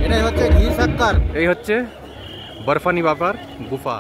এটাই হচ্ছে ঘি শক্কর। এই হচ্ছে বরফানি বাবার গুফা।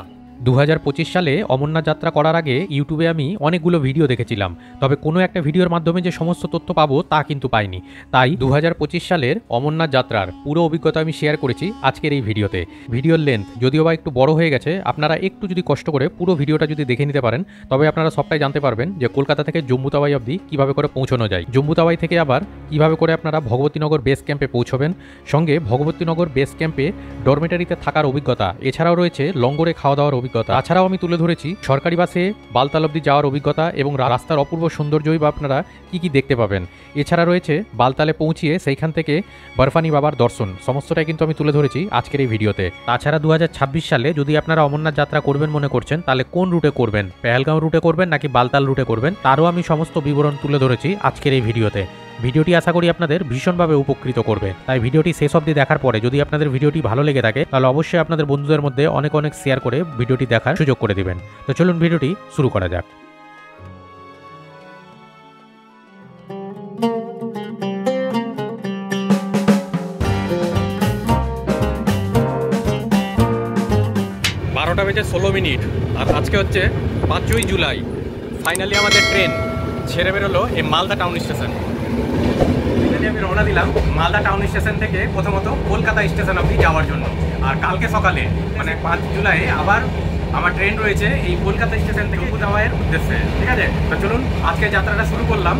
2025 সালে অমরনাথ যাত্রা করার আগে ইউটিউবে আমি অনেকগুলো ভিডিও দেখেছিলাম, তবে কোনো একটা ভিডিওর মাধ্যমে যে সমস্ত তথ্য পাবো তা কিন্তু পাইনি। তাই 2025 সালের অমরনাথ যাত্রার পুরো অভিজ্ঞতা আমি শেয়ার করেছি আজকের এই ভিডিওতে। ভিডিওর লেন্থ যদিও বা একটু বড় হয়ে গেছে, আপনারা একটু যদি কষ্ট করে পুরো ভিডিওটা যদি দেখে নিতে পারেন তবে আপনারা সবটাই জানতে পারবেন যে কলকাতা থেকে জম্মু তাওয়াই অবধি কীভাবে করে পৌঁছানো যায়, জম্মু তাওয়াই থেকে আবার কীভাবে করে আপনারা ভগবতীনগর বেস ক্যাম্পে পৌঁছবেন, সঙ্গে ভগবতীনগর বেস ক্যাম্পে ডরমেটারিতে থাকার অভিজ্ঞতা, এছাড়াও রয়েছে লঙ্গরে খাওয়া দাওয়ার অভিজ্ঞতা। তাছাড়াও আমি তুলে ধরেছি সরকারি বাসে বালতাল অবধি যাওয়ার অভিজ্ঞতা এবং রাস্তার অপূর্ব সৌন্দর্যই বা আপনারা কি কি দেখতে পাবেন। এছাড়া রয়েছে বালতালে পৌঁছিয়ে সেইখান থেকে বরফানি বাবার দর্শন, সমস্তটাই কিন্তু আমি তুলে ধরেছি আজকের এই ভিডিওতে। তাছাড়া 2026 সালে যদি আপনারা অমরনাথ যাত্রা করবেন মনে করছেন, তাহলে কোন রুটে করবেন, পেহেলগাঁও রুটে করবেন নাকি বালতাল রুটে করবেন, তারও আমি সমস্ত বিবরণ তুলে ধরেছি আজকের এই ভিডিওতে। ভিডিওটি আশা করি আপনাদের ভীষণভাবে উপকৃত করবে, তাই ভিডিওটি শেষ অবধি দেখার পরে যদি আপনাদের ভিডিওটি ভালো লেগে থাকে তাহলে অবশ্যই আপনাদের বন্ধুদের মধ্যে অনেক অনেক শেয়ার করে ভিডিওটি দেখার সুযোগ করে দিবেন। তো চলুন ভিডিওটি শুরু করা যাক। বেজে 16 মিনিট আর আজকে হচ্ছে 5ই জুলাই। ফাইনালি আমাদের ট্রেন ছেড়ে বেরোলো এই মালদা টাউন স্টেশন। আমি রওনা দিলাম মালদা টাউন স্টেশন থেকে প্রথমত কলকাতা স্টেশন অবধি যাওয়ার জন্য। আর কালকে সকালে মানে 5 জুলাই আবার আমার ট্রেন রয়েছে এই কলকাতা স্টেশন থেকে যাওয়ার উদ্দেশ্যে। ঠিক আছে, তো চলুন আজকে যাত্রাটা শুরু করলাম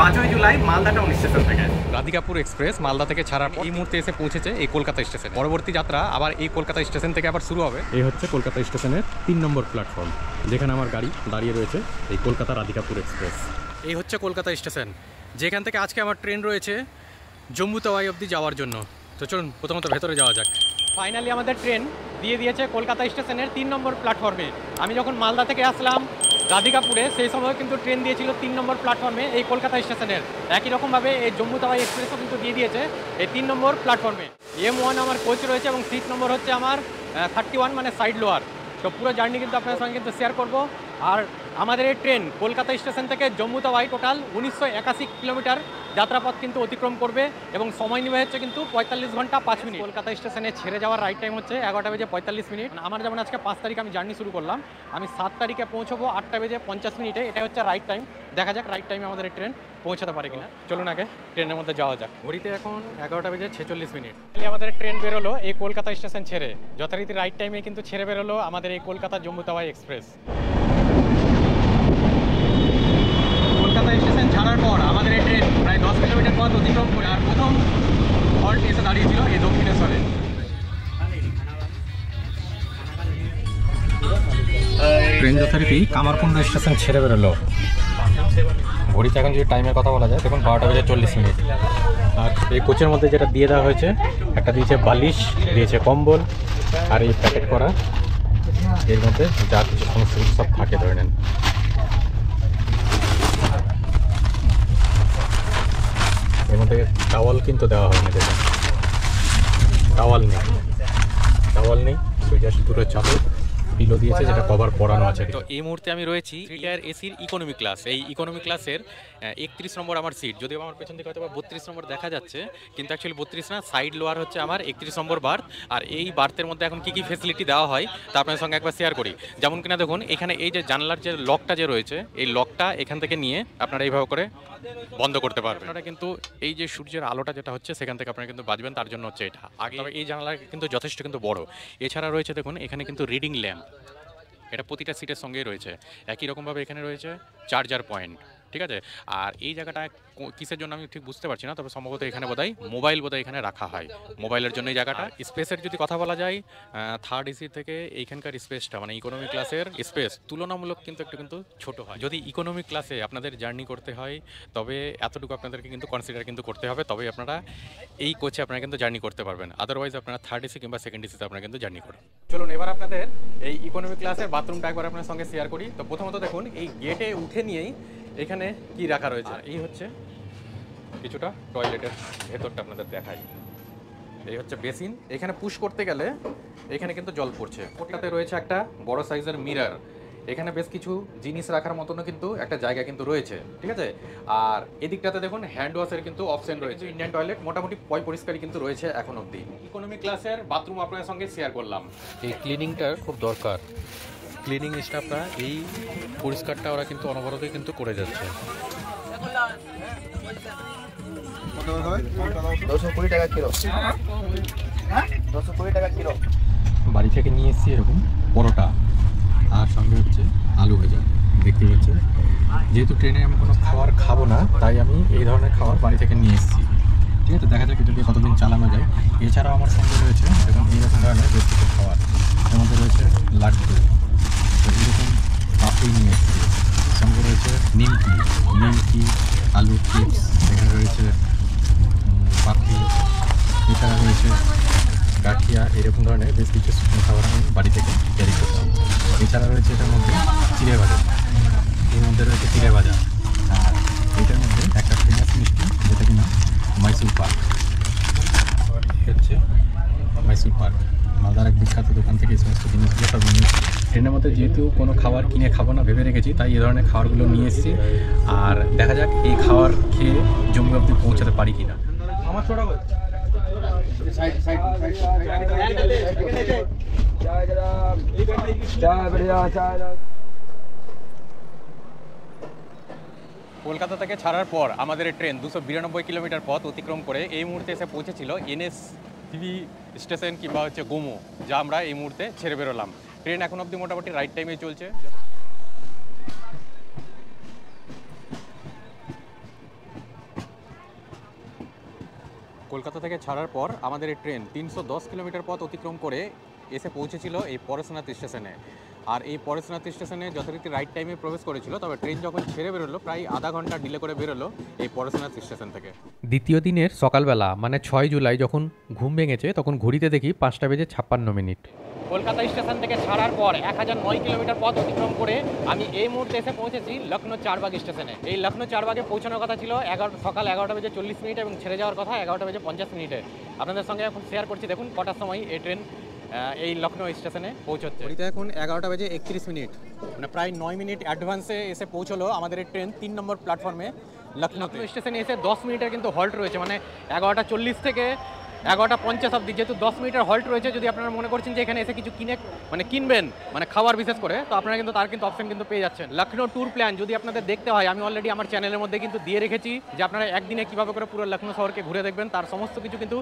5ই জুলাই মালদা টাউন স্টেশন থেকে। রাধিকাপুর এক্সপ্রেস মালদা থেকে ছাড়ার এই মুহূর্তে এসে পৌঁছেছে এই কলকাতা স্টেশন। পরবর্তী যাত্রা আবার এই কলকাতা স্টেশন থেকে আবার শুরু হবে। এই হচ্ছে কলকাতা স্টেশনের 3 নম্বর প্ল্যাটফর্ম, যেখানে আমার গাড়ি দাঁড়িয়ে রয়েছে এই কলকাতা রাধিকাপুর এক্সপ্রেস। এই হচ্ছে কলকাতা স্টেশন, যেখান থেকে আজকে আমার ট্রেন রয়েছে জম্মু তাওয়াই অবধি যাওয়ার জন্য। তো চলুন প্রথমত ভেতরে যাওয়া যাক। ফাইনালি আমাদের ট্রেন দিয়ে দিয়েছে কলকাতা স্টেশনের 3 নম্বর প্ল্যাটফর্মে। আমি যখন মালদা থেকে আসলাম রাধিকাপুরে সেই সময় কিন্তু ট্রেন দিয়েছিল 3 নম্বর প্ল্যাটফর্মে এই কলকাতা স্টেশনের। একই রকমভাবে এই জম্মু তাওয়াই এক্সপ্রেসও কিন্তু দিয়ে দিয়েছে এই 3 নম্বর প্ল্যাটফর্মে। M1 আমার কোচ রয়েছে এবং সিট নম্বর হচ্ছে আমার 31 মানে সাইড লোয়ার। তো পুরো জার্নি কিন্তু আপনার সঙ্গে কিন্তু শেয়ার করব। আর আমাদের এই ট্রেন কলকাতা স্টেশন থেকে জম্মু তাওয়াই টোটাল 1981 কিলোমিটার যাত্রাপথ কিন্তু অতিক্রম করবে এবং সময় নেবে হচ্ছে কিন্তু 45 ঘন্টা 5 মিনিট। কলকাতা স্টেশনে ছেড়ে যাওয়ার রাইট টাইম হচ্ছে 11টা বেজে 45 মিনিট। আমার যেমন আজকে 5 তারিখ আমি জার্নি শুরু করলাম, আমি 7 তারিখে পৌঁছবো 8টা বেজে 50 মিনিটে। এটা হচ্ছে রাইট টাইম। দেখা যাক রাইট টাইমে আমাদের এই ট্রেন পৌঁছাতে পারে কিনা। চলুন আগে ট্রেনের মধ্যে যাওয়া যাক। ঘড়িতে এখন 11টা বেজে 46 মিনিট। আমাদের ট্রেন বেরোলো এই কলকাতা স্টেশন ছেড়ে, যথারীতি রাইট টাইমে কিন্তু ছেড়ে বেরোলো আমাদের এই কলকাতা জম্মু তাওয়াই এক্সপ্রেস। কলকাতা স্টেশন ছাড়ার পর আমাদের এই ট্রেন প্রায় 10 কিলোমিটার পথ অতিক্রম করে আর প্রথম হল্ট এসে দাঁড়িয়েছিল এই দক্ষিণেশ্বরে। ট্রেন যথারীতি কামারকুণ্ড স্টেশন ছেড়ে বেরোলো। ঘড়িতে এখন যদি টাইমের কথা বলা যায় দেখুন 12টা বেজে 40 মিনিট। আর এই কোচের মধ্যে যেটা দিয়ে দেওয়া হয়েছে, একটা দিয়েছে বালিশ, দিয়েছে কম্বল, আর এই প্যাকেট করা এর মধ্যে যা কিছু সমস্ত কিছু সব থাকে ধরে নেন। এর মধ্যে টাওয়াল কিন্তু দেওয়া হয়নি, দেখুন টাওয়াল নেই, জাস্ট দুটো চাদর পিলো দিয়েছে যেটা কভার পরানো আছে। তো এই মুহূর্তে আমি রয়েছি এয়ার এসির ইকোনমি ক্লাস। এই ইকোনমি ক্লাসের 31 নম্বর আমার সিট। যদিও আমার পেছন দিকে হয়তো 32 নম্বর দেখা যাচ্ছে, কিন্তু অ্যাকচুয়ালি 32 না, সাইড লোয়ার হচ্ছে আমার 31 নম্বর বার্থ। আর এই বার্থের মধ্যে এখন কী ফেসিলিটি দেওয়া হয় তা আপনার সঙ্গে একবার শেয়ার করি। যেমন কিনা দেখুন এখানে এই যে জানলার যে লকটা যে রয়েছে, এই লকটা এখান থেকে নিয়ে আপনারা এইভাবে করে বন্ধ করতে পারবেন। আপনারা কিন্তু এই যে সূর্যের আলোটা যেটা হচ্ছে সেখান থেকে আপনারা কিন্তু বাঁচবেন, তার জন্য হচ্ছে এটা আগে। তবে এই জানলা কিন্তু যথেষ্ট কিন্তু বড়। এছাড়া রয়েছে দেখুন এখানে কিন্তু রিডিং ল্যাম্প, এটা প্রতিটা সিটের সঙ্গেই রয়েছে। একই রকমভাবে এখানে রয়েছে চার্জার পয়েন্ট। ঠিক আছে, আর এই জায়গাটা কিসের জন্য আমি ঠিক বুঝতে পারছি না, তবে সম্ভবত এখানে মোবাইল এখানে রাখা হয়, মোবাইলের জন্য এই জায়গাটা। স্পেসের যদি কথা বলা যায়, থার্ড এসি থেকে এইখানকার স্পেসটা মানে ইকোনমি ক্লাসের স্পেস তুলনামূলক কিন্তু একটু ছোট হয়। যদি ইকোনমি ক্লাসে আপনাদের জার্নি করতে হয় তবে এতটুকু আপনাদেরকে কিন্তু কনসিডার কিন্তু করতে হবে, তবে আপনারা এই কোচে আপনারা কিন্তু জার্নি করতে পারবেন। আদারওয়াইজ আপনারা থার্ড এসি কিংবা সেকেন্ড এসিতে আপনারা কিন্তু জার্নি করুন। চলুন এবার আপনাদের এই ইকোনমি ক্লাসের বাথরুমটা একবার আপনার সঙ্গে শেয়ার করি। তো প্রথমত দেখুন এই গেটে উঠে নিয়েই এখানে কি রাখা রয়েছে। এই হচ্ছে কিছুটা টয়লেটের ভেতরটা আপনাদের দেখাই। এই হচ্ছে বেসিন, এখানে পুশ করতে গেলে এখানে কিন্তু জল পড়ছে। ওটাতে রয়েছে একটা বড় সাইজের মিরর। এখানে বেশ কিছু জিনিস রাখার মতনও কিন্তু একটা জায়গা কিন্তু রয়েছে, ঠিক আছে। আর এদিকটাতে দেখুন হ্যান্ড ওয়াশের কিন্তু অপশন রয়েছে। ইন্ডিয়ান টয়লেট মোটামুটি পরিষ্কারই কিন্তু রয়েছে এখন অবধি। ইকোনমি ক্লাসের বাথরুম আপনাদের সঙ্গে শেয়ার করলাম। এই ক্লিনিংটার খুব দরকার, ক্লিনিং স্টাফরা এই পরিষ্কারটা ওরা কিন্তু অনবরতই কিন্তু করে যাচ্ছে। 220 টাকা কিলো। 220 টাকা কিলো। বাড়ি থেকে নিয়ে এসেছি এরকম পরোটা, আর সঙ্গে হচ্ছে আলু ভাজা। দেখতে পাচ্ছেন, যেহেতু ট্রেনে আমি কোনো খাবার খাবো না, তাই আমি এই ধরনের খাবার বাড়ি থেকে নিয়ে এসেছি, ঠিক আছে। দেখা যাক এটা দিয়ে কতদিন চালানো যায়। এছাড়াও আমার সঙ্গে রয়েছে এরকম এইরকম ধরনের বেশ কিছু খাবার। এর মধ্যে রয়েছে লাড্ডু, এরকম পাপড়ি নিয়ে এসেছি। সঙ্গে রয়েছে নিমকি, আলু চিপস, এখানে রয়েছে পাপড়ি, এছাড়া রয়েছে গাঠিয়া, এরকম ধরনের বেশ কিছু শুকনো খাবার আমি বাড়ি থেকে ক্যারি করছি। এছাড়া রয়েছে এটার মধ্যে চিড়ে ভাজা, এর মধ্যে রয়েছে চিড়ে ভাজা, আর এটার মধ্যে একটা ফেমাস মিষ্টি যেটা কিনা মাইসুর পাক হচ্ছে। মাইসুর পাক মালদার এক বিখ্যাত দোকান থেকে এই সমস্ত জিনিসগুলো সব নিয়ে এসেছি। ট্রেনের মধ্যে যেহেতু কোনো খাবার কিনে খাবো না ভেবে রেখেছি, তাই এই ধরনের খাবারগুলো নিয়ে এসেছি। আর দেখা যাক এই খাবার খেয়ে জম্মু অবধি পৌঁছাতে পারি কিনা। আমার ছোট কলকাতা থেকে ছাড়ার পর আমাদের এই ট্রেন 292 কিলোমিটার পথ অতিক্রম করে এই মুহূর্তে এসে পৌঁছেছিল এনএসটিভি স্টেশন কিংবা হচ্ছে গোমো, যা আমরা এই মুহূর্তে ছেড়ে বেরোলাম। ট্রেন এখন অবধি মোটামুটি রাইট টাইমে চলছে। কলকাতা থেকে ছাড়ার পর আমাদের এই ট্রেন 310 কিলোমিটার পথ অতিক্রম করে এসে পৌঁছেছিল এই পরেশনাথ স্টেশনে। আর এই পরেশনাথ স্টেশনে যথারীতি রাইট টাইমে প্রবেশ করেছিল, তবে ট্রেন যখন ছেড়ে বেরোলো প্রায় আধা ঘন্টা ডিলে করে বেরোলো এই পরেশনাথ স্টেশন থেকে। দ্বিতীয় দিনের সকালবেলা মানে 6 জুলাই যখন ঘুম ভেঙেছে, তখন ঘড়িতে দেখি 5:56 কলকাতা স্টেশন থেকে ছাড়ার পর 1009 কিলোমিটার পথ অতিক্রম করে আমি এই মুহূর্তে এসে পৌঁছেছি লখনৌ চারবাগ স্টেশনে। এই লখনৌ চারবাগে পৌঁছানোর কথা ছিল সকাল 11:40 এবং ছেড়ে যাওয়ার কথা 11:50। আপনাদের সঙ্গে এখন শেয়ার করছি, দেখুন কটার সময় এই ট্রেন এই লখনৌ স্টেশনে পৌঁছচ্ছে। ঘড়িতে এখন 11:31, মানে প্রায় 9 মিনিট অ্যাডভান্সে এসে পৌঁছলো আমাদের এই ট্রেন 3 নম্বর প্ল্যাটফর্মে লখনৌ স্টেশনে। এসে 10 মিনিটের কিন্তু হল্ট রয়েছে, মানে 11:40 থেকে 11:50 অবধি। যেহেতু 10 মিনিটের হল্ট রয়েছে, যদি আপনারা মনে করছেন যে এখানে এসে কিছু কিনবেন, মানে খাবার বিশেষ করে, তো আপনারা কিন্তু তার কিন্তু অপশন কিন্তু পেয়ে যাচ্ছেন। লখনৌ ট্যুর প্ল্যান যদি আপনাদের দেখতে হয়, আমি অলরেডি আমার চ্যানেলের মধ্যে কিন্তু দিয়ে রেখেছি যে আপনারা একদিনে কীভাবে করে পুরো লখনৌ শহরকে ঘুরে দেখবেন, তার সমস্ত কিছু কিন্তু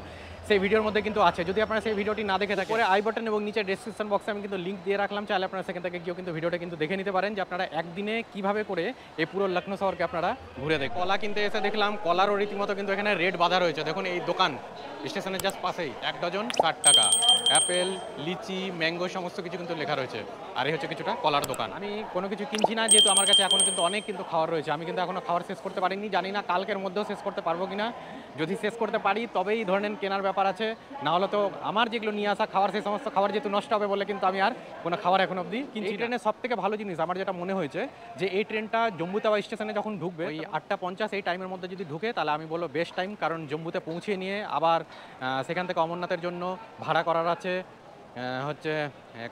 সেই ভিডিওর মধ্যে কিন্তু আছে। যদি আপনারা সেই ভিডিওটি না দেখে থাকেন, পরে আই বাটন এবং নিচে ডেসক্রিপশন বক্সে আমি কিন্তু লিঙ্ক দিয়ে রাখলাম, চাইলে আপনারা সেখান থেকে গিয়েও কিন্তু ভিডিওটা কিন্তু দেখে নিতে পারেন যে আপনারা একদিনে কীভাবে করে এই পুরো লখনৌ শহরকে আপনারা ঘুরে দেখবেন। কলা কিনতে এসে দেখলাম কলারও রীতিমতো কিন্তু এখানে রেট বাঁধা রয়েছে। দেখুন এই দোকান স্টেশনের জাস্ট পাশেই 1 ডজন 60 টাকা। অ্যাপেল, লিচি, ম্যাঙ্গো সমস্ত কিছু কিন্তু লেখা রয়েছে। আর এই হচ্ছে কিছুটা কলার দোকান। আমি কোনো কিছু কিনছি না, যেহেতু আমার কাছে এখনো কিন্তু অনেক কিন্তু খাবার রয়েছে। আমি কিন্তু এখনো খাবার শেষ করতে পারিনি, জানি না কালকের মধ্যেও শেষ করতে পারবো কিনা। যদি শেষ করতে পারি তবেই ধরেন কেনার ব্যাপার আছে, না হলে তো আমার যেগুলো নিয়ে আসা খাবার, সেই সমস্ত খাবার যেহেতু নষ্ট হবে বলে কিন্তু আমি আর কোনো খাবার এখন অবধি কিনছি। ট্রেনের সব থেকে ভালো জিনিস আমার যেটা মনে হয়েছে, যে এই ট্রেনটা জম্মু তাওয়া স্টেশনে যখন ঢুকবে ওই 8:50 এই টাইমের মধ্যে যদি ঢুকে, তাহলে আমি বলবো বেস্ট টাইম। কারণ জম্মুতে পৌঁছে নিয়ে আবার সেখান থেকে অমরনাথের জন্য ভাড়া করার আছে হচ্ছে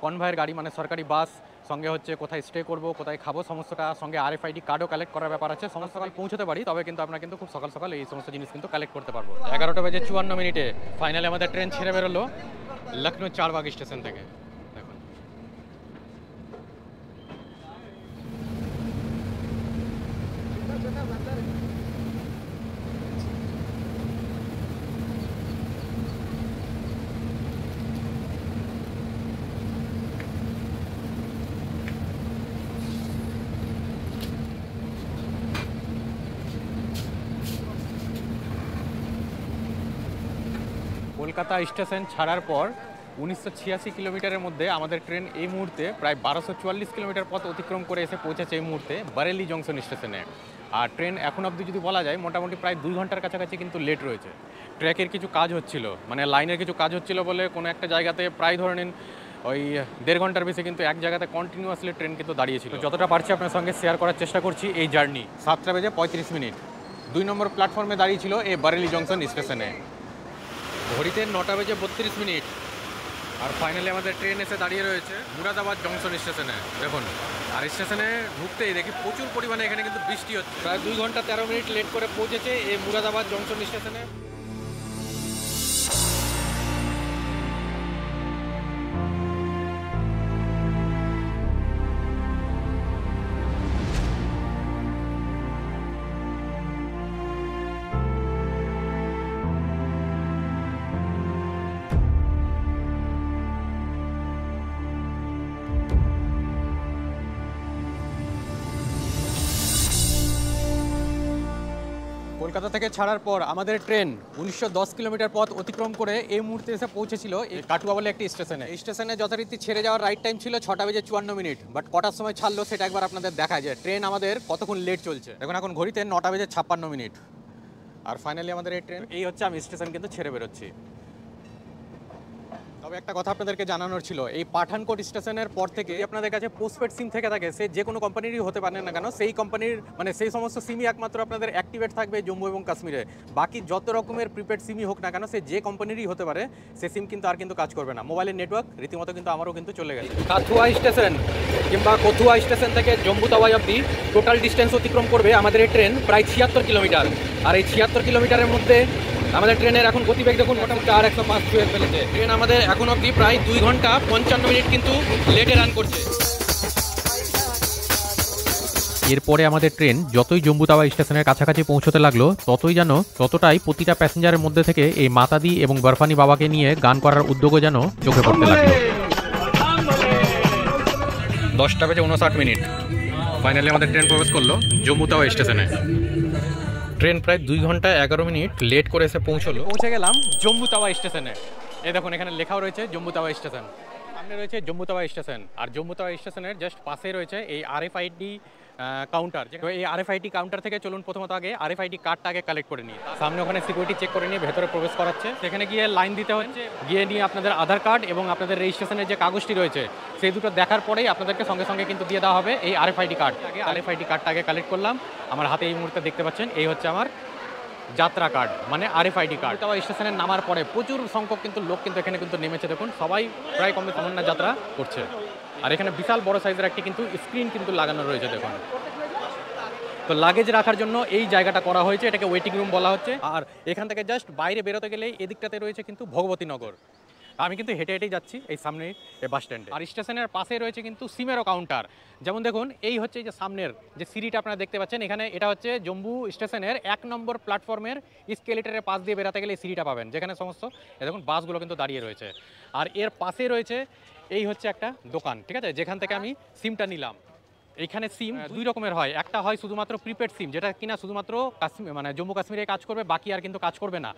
কনভয়ের গাড়ি, মানে সরকারি বাস, সঙ্গে হচ্ছে কোথায় স্টে করব, কোথায় খাবো, সমস্তটা সঙ্গে RFID কার্ডও কালেক্ট করার ব্যাপার আছে। সমস্ত সকাল পৌঁছতে পারি, তবে কিন্তু আপনারা কিন্তু খুব সকাল সকাল এই সমস্ত জিনিস কিন্তু কালেক্ট করতে পারবো। 11:54 ফাইনালি আমাদের ট্রেন ছেড়ে বেরোলো লখনৌ চারবাগ স্টেশন থেকে। দেখুন কলকাতা স্টেশন ছাড়ার পর 1986 কিলোমিটারের মধ্যে আমাদের ট্রেন এই মুহূর্তে প্রায় 1244 কিলোমিটার পথ অতিক্রম করে এসে পৌঁছেছে এই মুহূর্তে বারেলি জংশন স্টেশনে। আর ট্রেন এখন অবধি যদি বলা যায় মোটামুটি প্রায় 2 ঘন্টার কাছাকাছি কিন্তু লেট রয়েছে। ট্র্যাকের কিছু কাজ হচ্ছিল, মানে লাইনের কিছু কাজ হচ্ছিল বলে কোনো একটা জায়গাতে প্রায় ধরে নিন ওই 1.5 ঘন্টার বেশি কিন্তু এক জায়গাতে কন্টিনিউয়াসলি ট্রেন কিন্তু দাঁড়িয়েছিল। যতটা পারছি আপনার সঙ্গে শেয়ার করার চেষ্টা করছি এই জার্নি। 7:35 2 নম্বর প্ল্যাটফর্মে দাঁড়িয়েছিল এই বারেলি জংশন স্টেশনে। ঘড়িতে 9:32 আর ফাইনালি আমাদের ট্রেন এসে দাঁড়িয়ে রয়েছে মুরাদাবাদ জংশন স্টেশনে দেখুন। আর স্টেশনে ঢুকতেই দেখি প্রচুর পরিমাণে এখানে কিন্তু বৃষ্টি হচ্ছে। প্রায় 2 ঘন্টা 13 মিনিট লেট করে পৌঁছেছে এই মুরাদাবাদ জংশন স্টেশনে। কলকাতা থেকে ছাড়ার পর আমাদের ট্রেন 1910 কিলোমিটার পথ অতিক্রম করে এই মুহূর্তে এসে পৌঁছেছিল এই কাটুয়া বলে একটি স্টেশনে। এই স্টেশনে যথারীতি ছেড়ে যাওয়ার রাইট টাইম ছিল 6:54 বাট কটার সময় ছাড়লো সেটা একবার আপনাদের দেখায় যে ট্রেন আমাদের কতক্ষণ লেট চলছে। দেখুন এখন ঘড়িতে 9:56। আর ফাইনালি আমাদের এই ট্রেন এই হচ্ছে, আমি স্টেশন কিন্তু ছেড়ে বেরোচ্ছি। তবে একটা কথা আপনাদেরকে জানানোর ছিল, এই পাঠানকোট স্টেশনের পর থেকে আপনাদের কাছে পোস্টপেড সিম থেকে থাকে, সে যে কোনো কোম্পানিরই হতে পারে না কেন, সেই কোম্পানির মানে সেই সমস্ত সিমই একমাত্র আপনাদের অ্যাক্টিভেট থাকবে জম্মু এবং কাশ্মীরে। বাকি যত রকমের প্রিপেড সিমই হোক না কেন, সে যে কোম্পানিরই হতে পারে, সে সিম কিন্তু আর কিন্তু কাজ করবে না। মোবাইলের নেটওয়ার্ক রীতিমতো কিন্তু আমারও কিন্তু চলে গেছে। কাথুয়া স্টেশন কিংবা কথুয়া স্টেশন থেকে জম্মু তাওয়াই অবধি টোটাল ডিস্টেন্স অতিক্রম করবে আমাদের এই ট্রেন প্রায় 76 কিলোমিটার। আর এই 76 কিলোমিটারের মধ্যে আমাদের ট্রেনের এখন গতিবেগ দেখুন মোটামুটি 105 ছুঁয়ে ফেলেছে। ট্রেন আমাদের এখন অবধি প্রায় 2 ঘন্টা 55 মিনিট কিন্তু লেটে রান করছে। এরপরে আমাদের ট্রেন যতই জম্মু তাওয়া স্টেশনের কাছাকাছি পৌঁছতে লাগলো ততটাই প্রতিটা প্যাসেঞ্জারের মধ্যে থেকে এই মাতাদি এবং বরফানি বাবাকে নিয়ে গান করার উদ্যোগও যেন চোখে পড়তে লাগলো। 10:59 ফাইনালি আমাদের ট্রেন প্রবেশ করলো জম্মু তাওয়া স্টেশনে। ট্রেন প্রায় 2 ঘন্টা 11 মিনিট লেট করে এসে পৌঁছে গেলাম জম্মু তাওয়া স্টেশনে। এই দেখুন এখানে লেখাও রয়েছে জম্মু তাওয়া স্টেশন, সামনে রয়েছে জম্মু তাওয়া স্টেশন। আর জম্মু তাওয়া স্টেশনের জাস্ট পাশে রয়েছে এই RFID কাউন্টার। এই RFID কাউন্টার থেকে চলুন প্রথমত আগে RFID কার্ডটা আগে কালেক্ট করে নিই। সামনে ওখানে সিকিউরিটি চেক করে নিয়ে ভেতরে প্রবেশ করাচ্ছে, সেখানে গিয়ে লাইন দিতে হচ্ছে। গিয়ে নিয়ে আপনাদের আধার কার্ড এবং আপনাদের রেজিস্ট্রেশনের যে কাগজটি রয়েছে সেই দুটো দেখার পরেই আপনাদেরকে সঙ্গে সঙ্গে কিন্তু দিয়ে দেওয়া হবে এই RFID কার্ড। আগে RFID কার্ডটা আগে কালেক্ট করলাম। আমার হাতে এই মুহূর্তে দেখতে পাচ্ছেন এই হচ্ছে আমার যাত্রা কার্ড মানে RFID কার্ড। তাও স্টেশনে নামার পরে প্রচুর সংখ্যক কিন্তু লোক কিন্তু এখানে কিন্তু নেমেছে। দেখুন সবাই প্রায় কমে অমরনাথ যাত্রা করছে। আর এখানে বিশাল বড় সাইজের একটি কিন্তু স্ক্রিন কিন্তু লাগানো রয়েছে দেখুন। তো লাগেজ রাখার জন্য এই জায়গাটা করা হয়েছে, এটাকে ওয়েটিং রুম বলা হচ্ছে। আর এখান থেকে জাস্ট বাইরে বেরোতে গেলেই এদিকটাতে রয়েছে কিন্তু ভগবতীনগর। আমি কিন্তু হেঁটে হেঁটেই যাচ্ছি এই সামনে এই বাস স্ট্যান্ডে। আর স্টেশনের পাশে রয়েছে কিন্তু সিমেরও কাউন্টার। যেমন দেখুন এই হচ্ছে এই যে সামনের যে সিঁড়িটা আপনারা দেখতে পাচ্ছেন, এখানে এটা হচ্ছে জম্মু স্টেশনের 1 নম্বর প্ল্যাটফর্মের স্কেলেটরের পাশ দিয়ে বেরাতে গেলে এই সিঁড়িটা পাবেন, যেখানে সমস্ত দেখুন বাসগুলো কিন্তু দাঁড়িয়ে রয়েছে। আর এর পাশে রয়েছে এই হচ্ছে একটা দোকান, ঠিক আছে, যেখান থেকে আমি সিমটা নিলাম। এইখানে সিম 2 রকমের হয়, একটা হয় শুধুমাত্র প্রিপেড সিম, যেটা কিনা শুধুমাত্র কাশ্মীর মানে জম্মু কাশ্মীরে কাজ করবে, বাকি আর কিন্তু কাজ করবে না।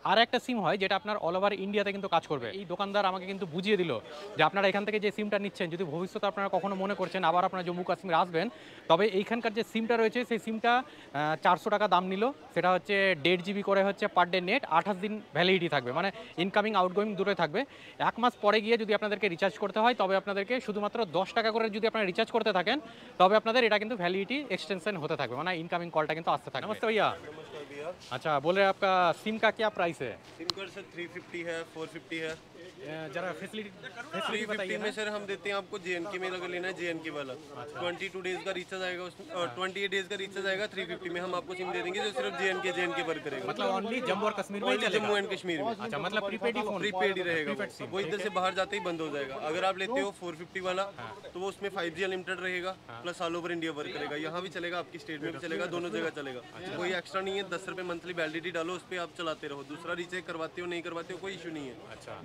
আর একটা সিম হয় যেটা আপনার অল ওভার ইন্ডিয়াতে কিন্তু কাজ করবে। এই দোকানদার আমাকে কিন্তু বুঝিয়ে দিল যে আপনারা এখান থেকে যে সিমটা নিচ্ছেন, যদি ভবিষ্যতে আপনারা কখনো মনে করছেন আবার আপনারা জম্মু কাশ্মীর আসবেন, তবে এইখানকার যে সিমটা রয়েছে সেই সিমটা 400 টাকা দাম নিল। সেটা হচ্ছে 1.5 GB করে হচ্ছে পার ডে নেট, 28 দিন ভ্যালিডিটি থাকবে, মানে ইনকামিং আউটগোয়িং দূরে থাকবে। 1 মাস পরে গিয়ে যদি আপনাদেরকে রিচার্জ করতে হয় তবে আপনাদেরকে শুধুমাত্র 10 টাকা করে যদি আপনারা রিচার্জ করতে থাকেন তবে আপনাদের এটা কিন্তু ভ্যালিডিटी एक्सटेंशन होते থাকবে, মানে ইনকামিং কলটা কিন্তু আসতে থাকবে। नमस्ते भैया। अच्छा बोले आपका सिम का क्या प्राइस है? सिम कार्ड सर 350 है, 450 है। जरा फैसिलिटी 350 में सर हम देते हैं आपको JNK में अगर लेना है JNK वाला 22 डेज का रिचार्ज आएगा उसमें, और 28 डेज का रिचार्ज आएगा 350 में। हम आपको सिम दे देंगे जो सिर्फ JNK पर करेगा, मतलब ओनली जम्मू और कश्मीर में चलेगा। जम्मू एंड कश्मीर में। अच्छा मतलब प्रीपेड ही फोन, प्रीपेड ही रहेगा वो इधर से बाहर जाते ही बंद हो जाएगा। अगर आप लेते हो 450 वाला तो वो उसमें 5G अनलिमिटेड रहेगा plus all over India work करेगा। यहाँ भी चलेगा, आपकी स्टेट में भी चलेगा, दोनों जगह चलेगा। कोई एक्स्ट्रा नहीं है, 10 रुपए मंथली वैलिडिटी डालो, उस पर आप चलाते रहो। दूसरा रिचार्ज करवाते हो नहीं करवाते हो कोई इशू नहीं है।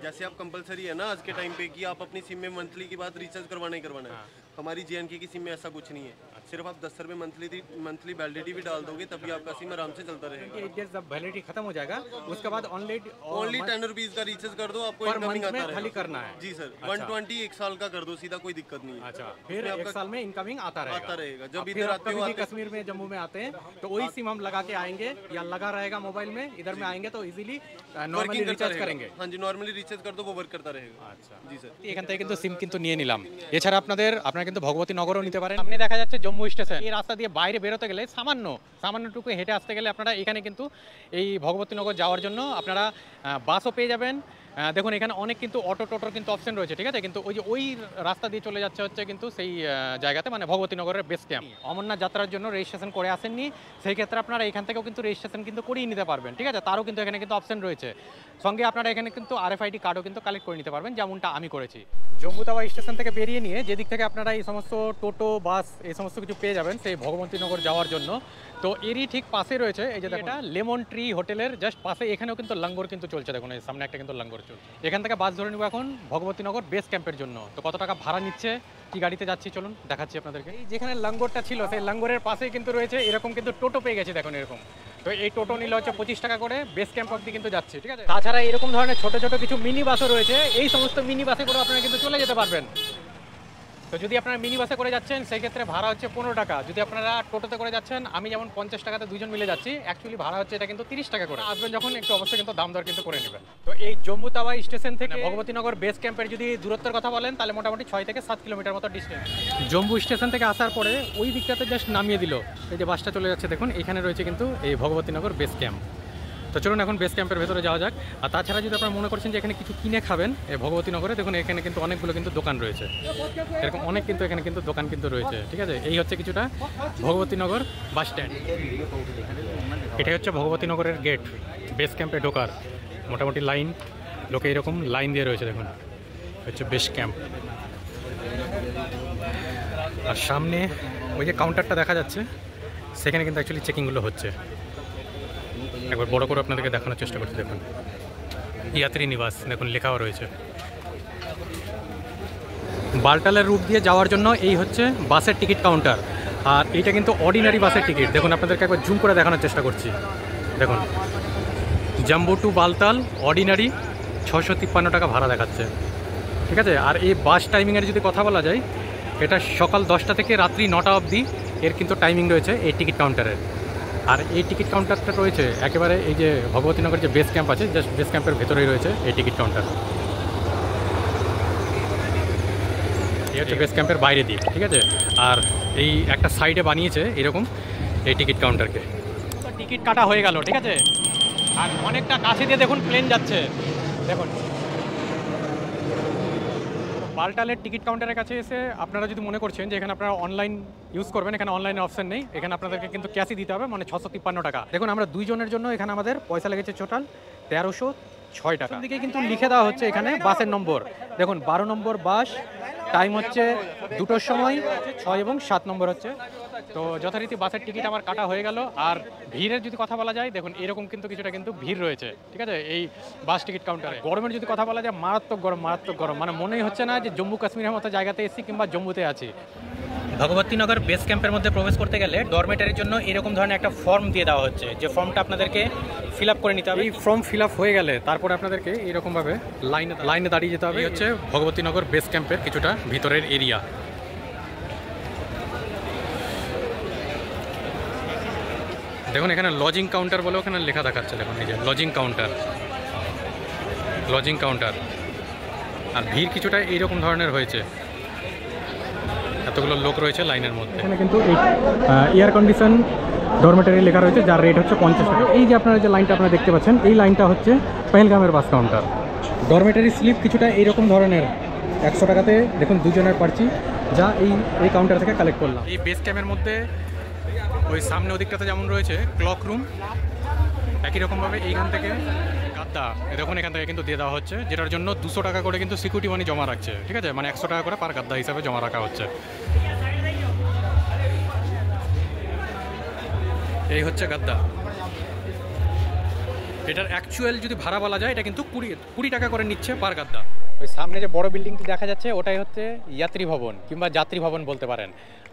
जैसे आप कंपलसरी है ना आज के टाइम पे कि आप अपनी सिम में मंथली की बात रिचार्ज करवाना ही करवाना है, हमारी JNK की सिम में ऐसा कुछ नहीं है। सिर्फ आप 10 रुपए मंथली वैलिडिटी भी डाल दोगे तभी आपका सिम आराम से चलता रहेगा। जब वैलिडिटी खत्म हो जाएगा उसके बाद ओनली 10 रुपीज का रिचार्ज कर दो, आपको इनकमिंग आता रहेगा। खाली करना है जी सर, 120 1 साल का कर दो सीधा, कोई दिक्कत नहीं है। अच्छा फिर 1 साल में इनकमिंग आता रहेगा। जब इधर आते हो कश्मीर में जम्मू में आते हैं तो वही सिम हम लगा के आएंगे या लगा रहेगा मोबाइल में, इधर में आएंगे तो इजीली नॉर्मली रिचार्ज करेंगे। हाँ जी नॉर्मली रिचार्ज कर दो, वो वर्क करता रहेगा। अच्छा जी सर, এখান থেকে কিন্তু সিম কিন্তু নিয়ে নিলাম। এছাড়া আপনারা কিন্তু ভগবতী নগরও নিতে পারেন। সামনে দেখা যাচ্ছে জম্মু স্টেশন। এই রাস্তা দিয়ে বাইরে বেরোতে গেলে সামান্যটুকু হেঁটে আসতে গেলে আপনারা এখানে কিন্তু এই ভগবতী নগর যাওয়ার জন্য আপনারা বাসও পেয়ে যাবেন, দেখুন এখানে অনেক কিন্তু অটো টোটোর কিন্তু অপশন রয়েছে, ঠিক আছে, কিন্তু ওই রাস্তা দিয়ে চলে যাচ্ছে হচ্ছে কিন্তু সেই জায়গাতে, মানে ভগবতীনগরের বেস ক্যাম্প। অমরনাথ যাত্রার জন্য রেজিস্ট্রেশন করে আসেননি, সেই ক্ষেত্রে আপনারা এখান থেকেও কিন্তু রেজিস্ট্রেশন কিন্তু করিয়ে নিতে পারবেন, ঠিক আছে। তারও কিন্তু এখানে কিন্তু অপশন রয়েছে, সঙ্গে আপনারা এখানে কিন্তু RFID কার্ডও কিন্তু কালেক্ট করে নিতে পারবেন, যেমনটা আমি করেছি। জম্মু তাওয়া স্টেশন থেকে বেরিয়ে নিয়ে যেদিক থেকে আপনারা এই সমস্ত টোটো বাস এই সমস্ত কিছু পেয়ে যাবেন সেই ভগবতীনগর যাওয়ার জন্য, তো এরই ঠিক পাশে রয়েছে এই যে এটা লেমন ট্রি হোটেলের জাস্ট পাশে, এখানেও কিন্তু লঙ্গর কিন্তু চলছে, দেখুন এই সামনে একটা কিন্তু লঙ্গর চলছে। এখান থেকে বাস ধরে নেবো এখন ভগবতীনগর বেস ক্যাম্পের জন্য। তো কত টাকা ভাড়া নিচ্ছে, কি গাড়িতে যাচ্ছি চলুন দেখাচ্ছি আপনাদেরকে। এই যেখানে লঙ্গরটা ছিল সেই লঙ্গরের পাশেই কিন্তু রয়েছে এরকম কিন্তু টোটো পেয়ে গেছে, দেখুন এরকম। তো এই টোটো নিলে হচ্ছে 25 টাকা করে, বেস ক্যাম্প অবধি কিন্তু যাচ্ছে, ঠিক আছে। তাছাড়া এরকম ধরনের ছোট ছোট কিছু মিনি বাসও রয়েছে, এই সমস্ত মিনি বাসে করে আপনারা কিন্তু চলে যেতে পারবেন। তো যদি আপনারা মিনি বাসে করে যাচ্ছেন সেই ক্ষেত্রে ভাড়া হচ্ছে 15 টাকা। যদি আপনারা টোটোতে করে যাচ্ছেন, আমি যেমন 50 টাকাতে দুজন মিলে যাচ্ছি, অ্যাকচুয়ালি ভাড়া হচ্ছে এটা কিন্তু 30 টাকা করে। আসবেন যখন একটু অবশ্যই কিন্তু দাম দর কিন্তু করে নেবেন। তো এই জম্মু তাওয়া স্টেশন থেকে ভগবতীনগর বেস ক্যাম্পের যদি দূরত্বের কথা বলেন তাহলে মোটামুটি 6 থেকে 7 কিলোমিটার মতো ডিস্টেন্স। জম্মু স্টেশন থেকে আসার পরে ওই দিকটাতে জাস্ট নামিয়ে দিল, এই যে বাসটা চলে যাচ্ছে দেখুন, এখানে রয়েছে কিন্তু এই ভগবতীনগর বেস ক্যাম্প। তো চলুন এখন বেস ক্যাম্পের ভেতরে যাওয়া যাক। আর তাছাড়া যদি আপনারা মনে করছেন যে এখানে কিছু কিনে খাবেন এই ভগবতীনগরে, দেখুন এখানে কিন্তু অনেকগুলো কিন্তু দোকান রয়েছে, এরকম অনেক কিন্তু এখানে কিন্তু দোকান কিন্তু রয়েছে, ঠিক আছে। এই হচ্ছে কিছুটা ভগবতীনগর বাস স্ট্যান্ড, এটাই হচ্ছে ভগবতীনগরের গেট বেস ক্যাম্পে ঢোকার। মোটামুটি লাইন, লোকে এরকম লাইন দিয়ে রয়েছে, দেখুন হচ্ছে বেস ক্যাম্প। আর সামনে ওই যে কাউন্টারটা দেখা যাচ্ছে সেখানে কিন্তু অ্যাকচুয়ালি চেকিংগুলো হচ্ছে। একবার বড় করে আপনাদেরকে দেখানোর চেষ্টা করছি, দেখুন যাত্রী নিবাস দেখুন লেখাও রয়েছে। বালটালের রুট দিয়ে যাওয়ার জন্য এই হচ্ছে বাসের টিকিট কাউন্টার, আর এইটা কিন্তু অর্ডিনারি বাসের টিকিট। দেখুন আপনাদেরকে একবার জুম করে দেখানোর চেষ্টা করছি, দেখুন জাম্বু টু বালতাল অর্ডিনারি 653 টাকা ভাড়া দেখাচ্ছে, ঠিক আছে। আর এই বাস টাইমিংয়ের যদি কথা বলা যায়, এটা সকাল 10টা থেকে রাত্রি 9টা অবধি এর কিন্তু টাইমিং রয়েছে এই টিকিট কাউন্টারের। আর এই টিকিট কাউন্টারটা রয়েছে একেবারে এই যে ভগবতীনগর যে বেস ক্যাম্প আছে, জাস্ট বেস ক্যাম্পের ভেতরেই রয়েছে এই টিকিট কাউন্টার। এই হচ্ছে বেস ক্যাম্পের বাইরে দিক, ঠিক আছে। আর এই একটা সাইডে বানিয়েছে এরকম এই টিকিট কাউন্টারকে। টিকিট কাটা হয়ে গেল, ঠিক আছে। আর অনেকটা কাছে দিয়ে দেখুন প্লেন যাচ্ছে, দেখুন বালটালের টিকিট কাউন্টারের কাছে এসে আপনারা যদি মনে করছেন যে এখানে আপনারা অনলাইন ইউজ করবেন, এখানে অনলাইনে অপশন নেই, এখানে আপনাদেরকে কিন্তু ক্যাশই দিতে হবে, মানে 653 টাকা। দেখুন আমরা দুইজনের জন্য এখানে আমাদের পয়সা লেগেছে টোটাল 1306 টাকা। দিকে কিন্তু লিখে দেওয়া হচ্ছে এখানে বাসের নম্বর, দেখুন 12 নম্বর বাস, টাইম হচ্ছে 2টোর সময়, 6 এবং 7 নম্বর হচ্ছে। তো যথারীতি বাসের টিকিট আমার কাটা হয়ে গেল। আর ভিড়ের যদি কথা বলা যায়, দেখুন এরকম কিন্তু কিছুটা কিন্তু ভিড় রয়েছে, ঠিক আছে, এই বাস টিকিট কাউন্টারে। গরমের যদি কথা বলা যায়, মারাত্মক গরম, মানে মনেই হচ্ছে না যে জম্মু কাশ্মীরের মতো জায়গাতে এসেছি কিংবা জম্মুতে আছি। ভগবতীনগর বেস ক্যাম্পের মধ্যে প্রবেশ করতে গেলে ডরমেটারির জন্য এরকম ধরনের একটা ফর্ম দিয়ে দেওয়া হচ্ছে, যে ফর্মটা আপনাদেরকে ফিল আপ করে নিতে হবে। এই ফর্ম ফিল আপ হয়ে গেলে তারপরে আপনাদেরকে এরকমভাবে লাইনে দাঁড়িয়ে যেতে হবে। এই হচ্ছে ভগবতীনগর বেস ক্যাম্পের কিছুটা ভিতরের এরিয়া। দেখুন এখানে লজিং কাউন্টার বলে ওখানে লেখা দেখাচ্ছে, দেখুন এই যে লজিং কাউন্টার। আর ভিড় কিছুটা এইরকম ধরনের হয়েছে, এতগুলো লোক রয়েছে লাইনের মধ্যে। এখানে কিন্তু এই এয়ার কন্ডিশন ডরমেটারি লেখা রয়েছে, যার রেট হচ্ছে 50 টাকা। এই যে আপনারা যে লাইনটা আপনারা দেখতে পাচ্ছেন, এই লাইনটা হচ্ছে পেহেলগামের বাস কাউন্টার। ডরমেটারি স্লিপ কিছুটা এইরকম ধরনের 100 টাকাতে দেখুন দুজনের পারছি, যা এই কাউন্টার থেকে কালেক্ট করলাম। এই বেস ক্যাম্পের মধ্যে ওই সামনে ওদিকটাতে যেমন রয়েছে ক্লক রুম, একই রকমভাবে এইখান থেকে গাদ্দা দেখুন এখান থেকে কিন্তু দিয়ে দেওয়া হচ্ছে, যেটার জন্য 200 টাকা করে কিন্তু সিকিউরিটি মানি জমা রাখছে, ঠিক আছে, মানে 100 টাকা করে পার গাদ্দা হিসাবে জমা রাখা হচ্ছে। এই হচ্ছে গাদ্দা, এটার অ্যাকচুয়াল যদি ভাড়া বলা যায় এটা কিন্তু 20 টাকা করে নিচ্ছে পার গাদ্দা। ওই সামনে যে বড় বিল্ডিংটি দেখা যাচ্ছে ওটাই হচ্ছে যাত্রী ভবন কিংবা যাত্রী ভবন বলতে পারেন।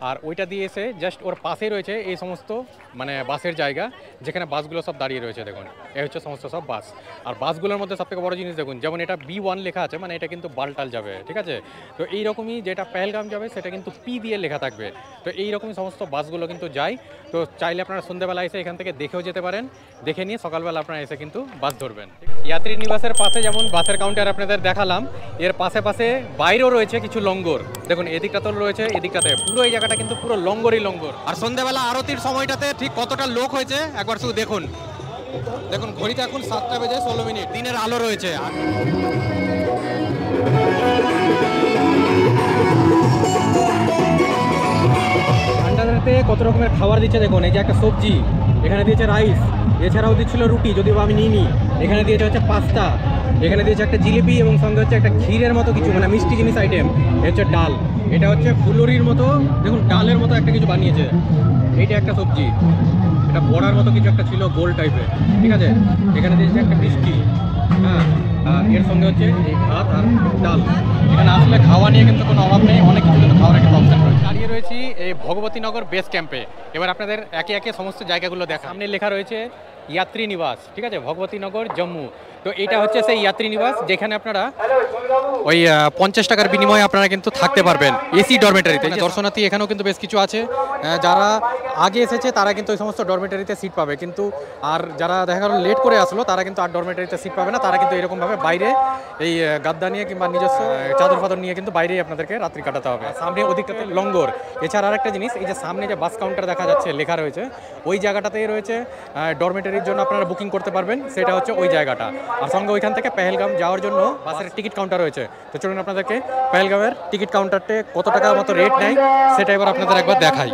আর ওইটা দিয়ে এসে জাস্ট ওর পাশেই রয়েছে এই সমস্ত মানে বাসের জায়গা, যেখানে বাসগুলো সব দাঁড়িয়ে রয়েছে। দেখুন এই হচ্ছে সমস্ত সব বাস। আর বাসগুলোর মধ্যে সবথেকে বড় জিনিস দেখুন, যেমন এটা B1 লেখা আছে, মানে এটা কিন্তু বালটাল যাবে, ঠিক আছে। তো এইরকমই যেটা পেহেলগাম যাবে সেটা কিন্তু P দিয়ে লেখা থাকবে। তো এইরকমই সমস্ত বাসগুলো কিন্তু যায়। তো চাইলে আপনারা সন্ধ্যেবেলা এসে এখান থেকে দেখেও যেতে পারেন, দেখে নিয়ে সকালবেলা আপনারা এসে কিন্তু বাস ধরবেন। যাত্রী নিবাসের পাশে যেমন বাসের কাউন্টার আপনাদের দেখালাম, এর পাশে বাইরেও রয়েছে কিছু লঙ্গর। দেখুন এদিকটাতেও রয়েছে, এদিকটাতে পুরো এই জায়গাটা কিন্তু পুরো লঙ্গরই লঙ্গর। আর সন্ধ্যাবেলা আরতির সময়টাতে ঠিক কতটা লোক হয়েছে একবার শুধু দেখুন, দেখুন ঘড়িতে এখন 7টা বেজে 16 মিনিট, দিনের আলো রয়েছে। ভান্ডারাতে কত রকমের খাবার দিচ্ছে দেখুন। এই যে একটা সবজি, এখানে দিয়েছে রাইস, এছাড়াও দিচ্ছিল রুটি, যদিও আমি নিইনি। এখানে দিয়েছে হচ্ছে পাস্তা, এখানে দিয়েছে একটা জিলিপি এবং সঙ্গে হচ্ছে একটা ক্ষীরের মতো কিছু, মানে মিষ্টি জিনিস আইটেম। হচ্ছে ডাল, এটা হচ্ছে ফুলুরির মতো, দেখুন ডালের মতো একটা কিছু বানিয়েছে। এইটা একটা সবজি, এটা বড়ার মতো কিছু একটা ছিল গোল টাইপের, ঠিক আছে। এখানে দিয়েছে একটা মিষ্টি, হ্যাঁ, আর এর সঙ্গে হচ্ছে এই ভাত আর ডাল। এখানে আসলে খাওয়া নিয়ে কিন্তু কোনো অভাব নেই, অনেক কিছু কিন্তু খাওয়ার একটা অপশন রয়েছে। দাঁড়িয়ে রয়েছি এই ভগবতীনগর বেস ক্যাম্পে। এবার আপনাদের একে একে সমস্ত জায়গাগুলো দেখা। সামনে লেখা রয়েছে यात्री निवास, ठीक है, भगवतीनगर जम्मू। तो এটা হচ্ছে সেই यात्री निवास যেখানে আপনারা ওই 50 টাকার বিনিময়ে আপনারা কিন্তু থাকতে পারবেন এসি ডরমেটারিতে। দর্শনার্থী এখানেও কিন্তু বেশ কিছু আছে, যারা আগে এসেছে তারা কিন্তু ওই সমস্ত ডরমেটারিতে সিট পাবে, কিন্তু আর যারা দেখা গেল লেট করে আসলো তারা কিন্তু আর ডরমেটারিতে সিট পাবে না। তারা কিন্তু এরকমভাবে বাইরে এই গাদ্দা নিয়ে কিংবা নিজস্ব চাদর ফাদর নিয়ে কিন্তু বাইরেই আপনাদেরকে রাত্রি কাটাতে হবে। সামনে ওদিকটাতে লঙ্গর। এছাড়া আরেকটা জিনিস, এই যে সামনে যে বাস কাউন্টার দেখা যাচ্ছে লেখা রয়েছে, ওই জায়গাটাতেই রয়েছে ডরমেটারির জন্য আপনারা বুকিং করতে পারবেন, সেটা হচ্ছে ওই জায়গাটা। আর সঙ্গে ওইখান থেকে পেহেলগাম যাওয়ার জন্য বাসের টিকিট কাউন্টার রয়েছে। তো চলুন আপনাদেরকে পেহেলগামের টিকিট কাউন্টারতে কত টাকার মতো রেট নেয় সেটা এবার আপনাদের একবার দেখাই।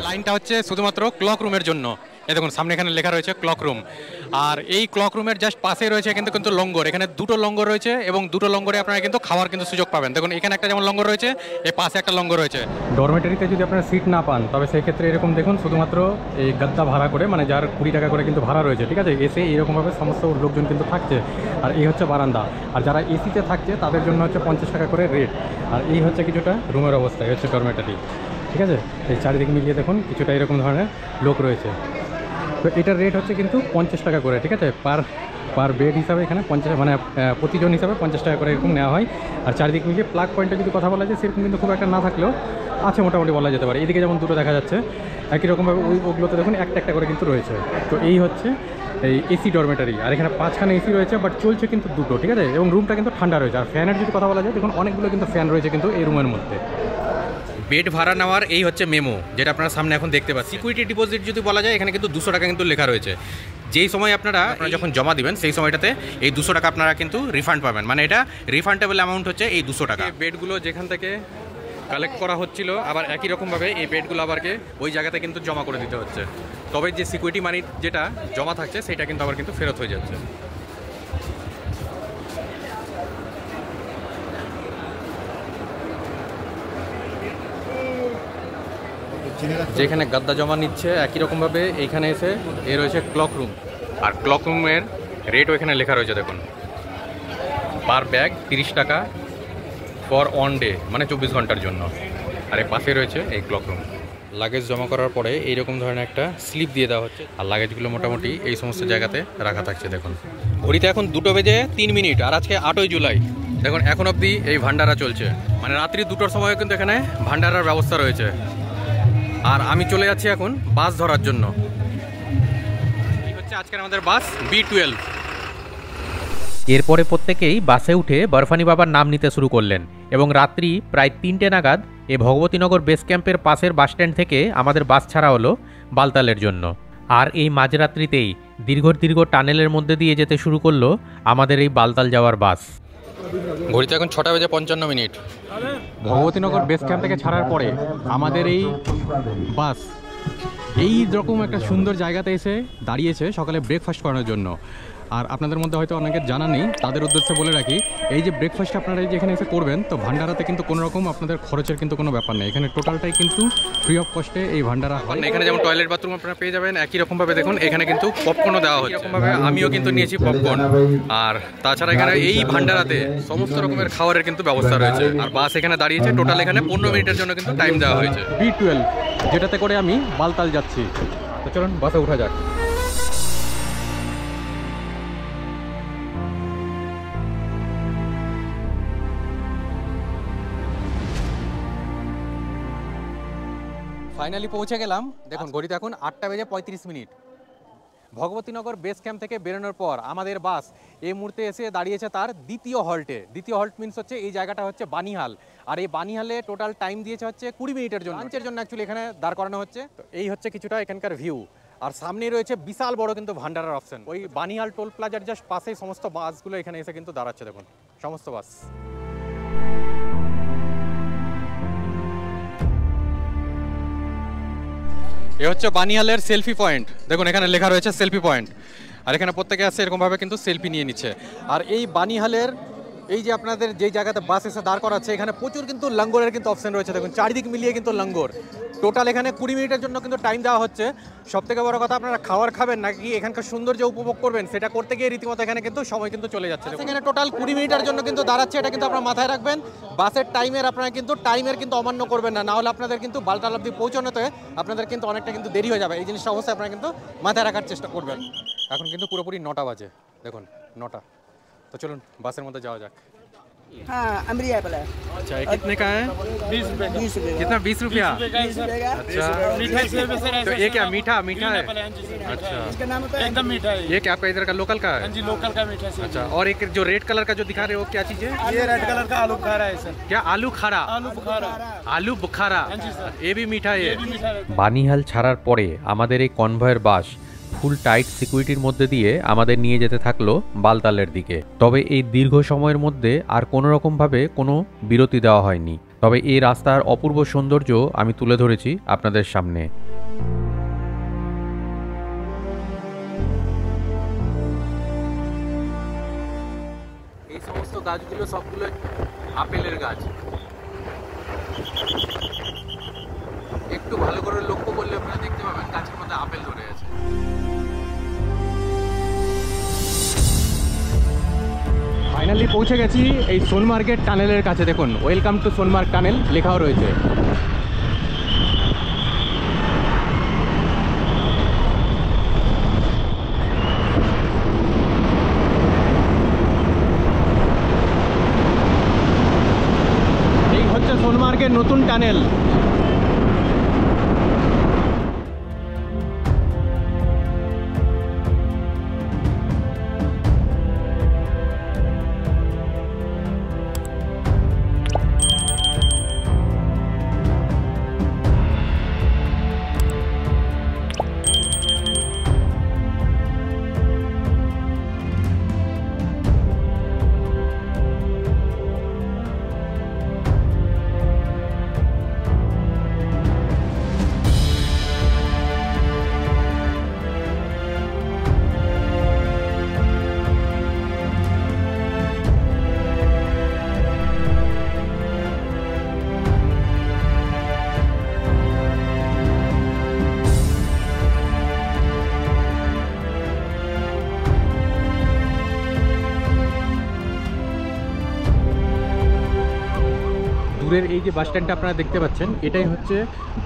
লাইনটা হচ্ছে শুধুমাত্র ক্লক রুমের জন্য। এই দেখুন সামনে এখানে লেখা রয়েছে ক্লক রুম, আর এই ক্লক রুমের জাস্ট পাশে রয়েছে কিন্তু লঙ্গর। এখানে দুটো লঙ্গর রয়েছে এবং দুটো লঙ্গরে আপনারা কিন্তু খাওয়ার কিন্তু সুযোগ পাবেন। দেখুন এখানে একটা যেমন লঙ্গর রয়েছে, এই পাশে একটা লঙ্গর রয়েছে। ডরমেটারিতে যদি আপনারা সিট না পান তবে সেই ক্ষেত্রে এরকম দেখুন শুধুমাত্র এই গাদ্দা ভাড়া করে, মানে যার 20 টাকা করে কিন্তু ভাড়া রয়েছে, ঠিক আছে, এসে এরকমভাবে সমস্ত লোকজন কিন্তু থাকছে। আর এই হচ্ছে বারান্দা, আর যারা এসিতে থাকছে তাদের জন্য হচ্ছে 50 টাকা করে রেট। আর এই হচ্ছে কিছুটা রুমের অবস্থা, এই হচ্ছে ডরমেটারি, ঠিক আছে। এই চারিদিকে মিলিয়ে দেখুন কিছুটা এরকম ধরনের লোক রয়েছে। তো এটার রেট হচ্ছে কিন্তু 50 টাকা করে, ঠিক আছে, পার বেড হিসাবে এখানে 50, মানে প্রতিজন হিসাবে 50 টাকা করে এরকম নেওয়া হয়। আর চারিদিক মিলিয়ে প্লাগ পয়েন্টে যদি কথা বলা যায় সেরকম কিন্তু খুব একটা না থাকলেও আছে, মোটামুটি বলা যেতে পারে। এদিকে যেমন দুটো দেখা যাচ্ছে, একই রকমভাবে ওগুলোতে দেখুন একটা একটা করে কিন্তু রয়েছে। তো এই হচ্ছে এই এসি ডরমেটারি, আর এখানে 5খানা এসি রয়েছে, বাট চলছে কিন্তু দুটো, ঠিক আছে, এবং রুমটা কিন্তু ঠান্ডা রয়েছে। আর ফ্যানের যদি কথা বলা যায় দেখুন অনেকগুলো কিন্তু ফ্যান রয়েছে কিন্তু এই রুমের মধ্যে। বেড ভাড়া নেওয়ার এই হচ্ছে মেমো, যেটা আপনারা সামনে এখন দেখতে পাচ্ছেন। সিকিউরিটি ডিপোজিট যদি বলা যায় এখানে কিন্তু 200 টাকা কিন্তু লেখা রয়েছে। যেই সময় আপনারা যখন জমা দিবেন সেই সময়টাতে এই 200 টাকা আপনারা কিন্তু রিফান্ড পাবেন, মানে এটা রিফান্ডেবল অ্যামাউন্ট হচ্ছে এই 200 টাকা। বেডগুলো যেখান থেকে কালেক্ট করা হচ্ছিল আবার একই রকমভাবে এই বেডগুলো আবারকে ওই জায়গাতে কিন্তু জমা করে দিতে হচ্ছে, তবে যে সিকিউরিটি মানি যেটা জমা থাকছে সেটা কিন্তু আবার কিন্তু ফেরত হয়ে যাচ্ছে। যেখানে গাদ্দা জমা নিচ্ছে একই রকমভাবে এইখানে এসে এ রয়েছে ক্লক রুম, আর ক্লক রুমের রেটও এখানে লেখা রয়েছে দেখুন। পার ব্যাগ 30 টাকা ফর অন ডে, মানে 24 ঘন্টার জন্য। আর এর পাশে রয়েছে এই ক্লক রুম। লাগেজ জমা করার পরে এইরকম ধরনের একটা স্লিপ দিয়ে দেওয়া হচ্ছে, আর লাগেজগুলো মোটামুটি এই সমস্ত জায়গাতে রাখা থাকছে। দেখুন ঘড়িতে এখন 2টা বেজে 3 মিনিট, আর আজকে 8ই জুলাই। দেখুন এখন অবধি এই ভান্ডারা চলছে, মানে রাত্রি 2টোর সময় কিন্তু এখানে ভান্ডারার ব্যবস্থা রয়েছে। আর আমি চলে যাচ্ছি এখন বাস ধরার জন্য। এই হচ্ছে আজকের আমাদের বাস B12। এরপরে প্রত্যেকেই বাসে উঠে বরফানি বাবার নাম নিতে শুরু করলেন এবং রাত্রি প্রায় 3টে নাগাদ এই ভগবতীনগর বেস ক্যাম্পের পাশের বাসস্ট্যান্ড থেকে আমাদের বাস ছাড়া হলো বালতালের জন্য। আর এই মাঝরাত্রিতেই দীর্ঘ টানেলের মধ্যে দিয়ে যেতে শুরু করলো আমাদের এই বালতাল যাওয়ার বাস। ঘড়িতে এখন 6টা বেজে 55 মিনিট। ভগবতীনগর বেস ক্যাম্প থেকে ছাড়ার পরে আমাদের এই বাস এই রকম একটা সুন্দর জায়গাতে এসে দাঁড়িয়েছে সকালে ব্রেকফাস্ট করানোর জন্য। আর আপনাদের মধ্যে হয়তো অনেকের জানা নেই, তাদের উদ্দেশ্যে বলে রাখি, এই যে ব্রেকফাস্ট আপনারা যেখানে এসে করবেন, তো ভান্ডারাতে কিন্তু কোনো রকম আপনাদের খরচের কিন্তু কোনো ব্যাপার নেই। এখানে টোটালটাই কিন্তু ফ্রি অফ কস্টে এই ভান্ডারা হয়। এখানে যেমন টয়লেট বাথরুম আপনারা পেয়ে যাবেন, একই রকমভাবে দেখুন এখানে কিন্তু পপকর্নও দেওয়া হচ্ছে। এরকমভাবে আমিও কিন্তু নিয়েছি পপকর্ন। আর তাছাড়া এখানে এই ভান্ডারাতে সমস্ত রকমের খাবারের কিন্তু ব্যবস্থা রয়েছে। আর বাস এখানে দাঁড়িয়েছে, টোটাল এখানে 15 মিনিটের জন্য কিন্তু টাইম দেওয়া হয়েছে। B12 যেটাতে করে আমি বালতাল যাচ্ছি। তো চলুন বাসে উঠা যাক। ফাইনালি পৌঁছে গেলাম। দেখুন ঘড়িতে এখন 8টা বেজে 35 মিনিট। ভগবতীনগর বেস ক্যাম্প থেকে বেরোনোর পর আমাদের বাস এই মুহূর্তে এসে দাঁড়িয়েছে তার দ্বিতীয় হল্টে। দ্বিতীয় হল্ট মিনস হচ্ছে এই জায়গাটা হচ্ছে বানিহাল, আর এই বানিহালে টোটাল টাইম দিয়েছে হচ্ছে 20 মিনিটের জন্য, লাঞ্চের জন্য অ্যাকচুয়ালি এখানে দাঁড় করানো হচ্ছে। তো এই হচ্ছে কিছুটা এখানকার ভিউ, আর সামনেই রয়েছে বিশাল বড় কিন্তু ভান্ডারার অপশন। ওই বানিহাল টোল প্লাজার জাস্ট পাশেই সমস্ত বাসগুলো এখানে এসে কিন্তু দাঁড়াচ্ছে, দেখুন সমস্ত বাস। এ হচ্ছে বানিহালের সেলফি পয়েন্ট, দেখুন এখানে লেখা রয়েছে সেলফি পয়েন্ট, আর এখানে প্রত্যেকে আসছে এরকমভাবে কিন্তু সেলফি নিয়ে নিচ্ছে। আর এই বানিহালের এই যে আপনাদের যেই জায়গাতে বাস এসে দাঁড় করাচ্ছে এখানে প্রচুর কিন্তু লঙ্গরের কিন্তু অপশন রয়েছে, দেখুন চারিদিক মিলিয়ে কিন্তু লঙ্গর। টোটাল এখানে 20 মিনিটের জন্য কিন্তু টাইম দেওয়া হচ্ছে। সবথেকে বড় কথা, আপনারা খাবার খাবেন নাকি এখানকার সৌন্দর্য উপভোগ করবেন সেটা করতে গিয়ে রীতিমতো এখানে কিন্তু সময় কিন্তু চলে যাচ্ছে। এখানে টোটাল 20 মিনিটের জন্য কিন্তু দাঁড়াচ্ছে, এটা কিন্তু আপনারা মাথায় রাখবেন। বাসের আপনারা কিন্তু টাইমের কিন্তু অমান্য করবেন না, নাহলে আপনাদের কিন্তু বালতাল অবধি পৌঁছানোতে আপনাদের কিন্তু অনেকটা কিন্তু দেরি হয়ে যাবে। এই জিনিসটা অবশ্যই আপনারা কিন্তু মাথায় রাখার চেষ্টা করবেন। এখন কিন্তু পুরোপুরি 9টা বাজে, দেখুন 9টা। তো চলুন বাসের মধ্যে যাওয়া যাক। हाँ अमरिया वाला। अच्छा ये कितने का है? 20 रुपए। कितना 20 रुपया? 20 रुपए का। अच्छा तो ये क्या मीठा मीठा है? अच्छा इसका नाम होता है एकदम मीठा है ये क्या आपका इधर का लोकल का है? जी, लोकल का मीठा है। अच्छा, और एक जो रेड कलर का जो दिखा रहे हो क्या चीज है? ये रेड कलर का आलू बुखारा है सर। क्या आलू खारा? आलू बुखारा। आलू बुखारा, जी सर। ये भी मीठा है। ये भी मीठा रहता है। বানিহাল ছাড়ার পরে আমাদের এই কনভয়ের বাস ফুল টাইট সিকিউরিটির মধ্যে দিয়ে আমাদের নিয়ে যেতে থাকলো বালতালের দিকে। তবে এই দীর্ঘ সময়ের মধ্যে আর কোনো রকমভাবে কোনো বিরতি দেওয়া হয়নি। তবে এই রাস্তার অপূর্ব সৌন্দর্য আমি তুলে ধরেছি আপনাদের সামনে। এই সমস্ত গাছগুলো সবগুলো আপেলের গাছ। একটু ভালো করে লক্ষ্য করলে আপনারা দেখতে পাবেন গাছের মধ্যে আপেল ধরে আছে। ফাইনালি পৌঁছে গেছি এই সোনমার্গের টানেলের কাছে, দেখুন ওয়েলকাম টু সোনমার্গ টানেল লেখাও রয়েছে। এই হচ্ছে সোনমার্গের নতুন টানেল। দূরের এই যে বাস স্ট্যান্ডটা আপনারা দেখতে পাচ্ছেন এটাই হচ্ছে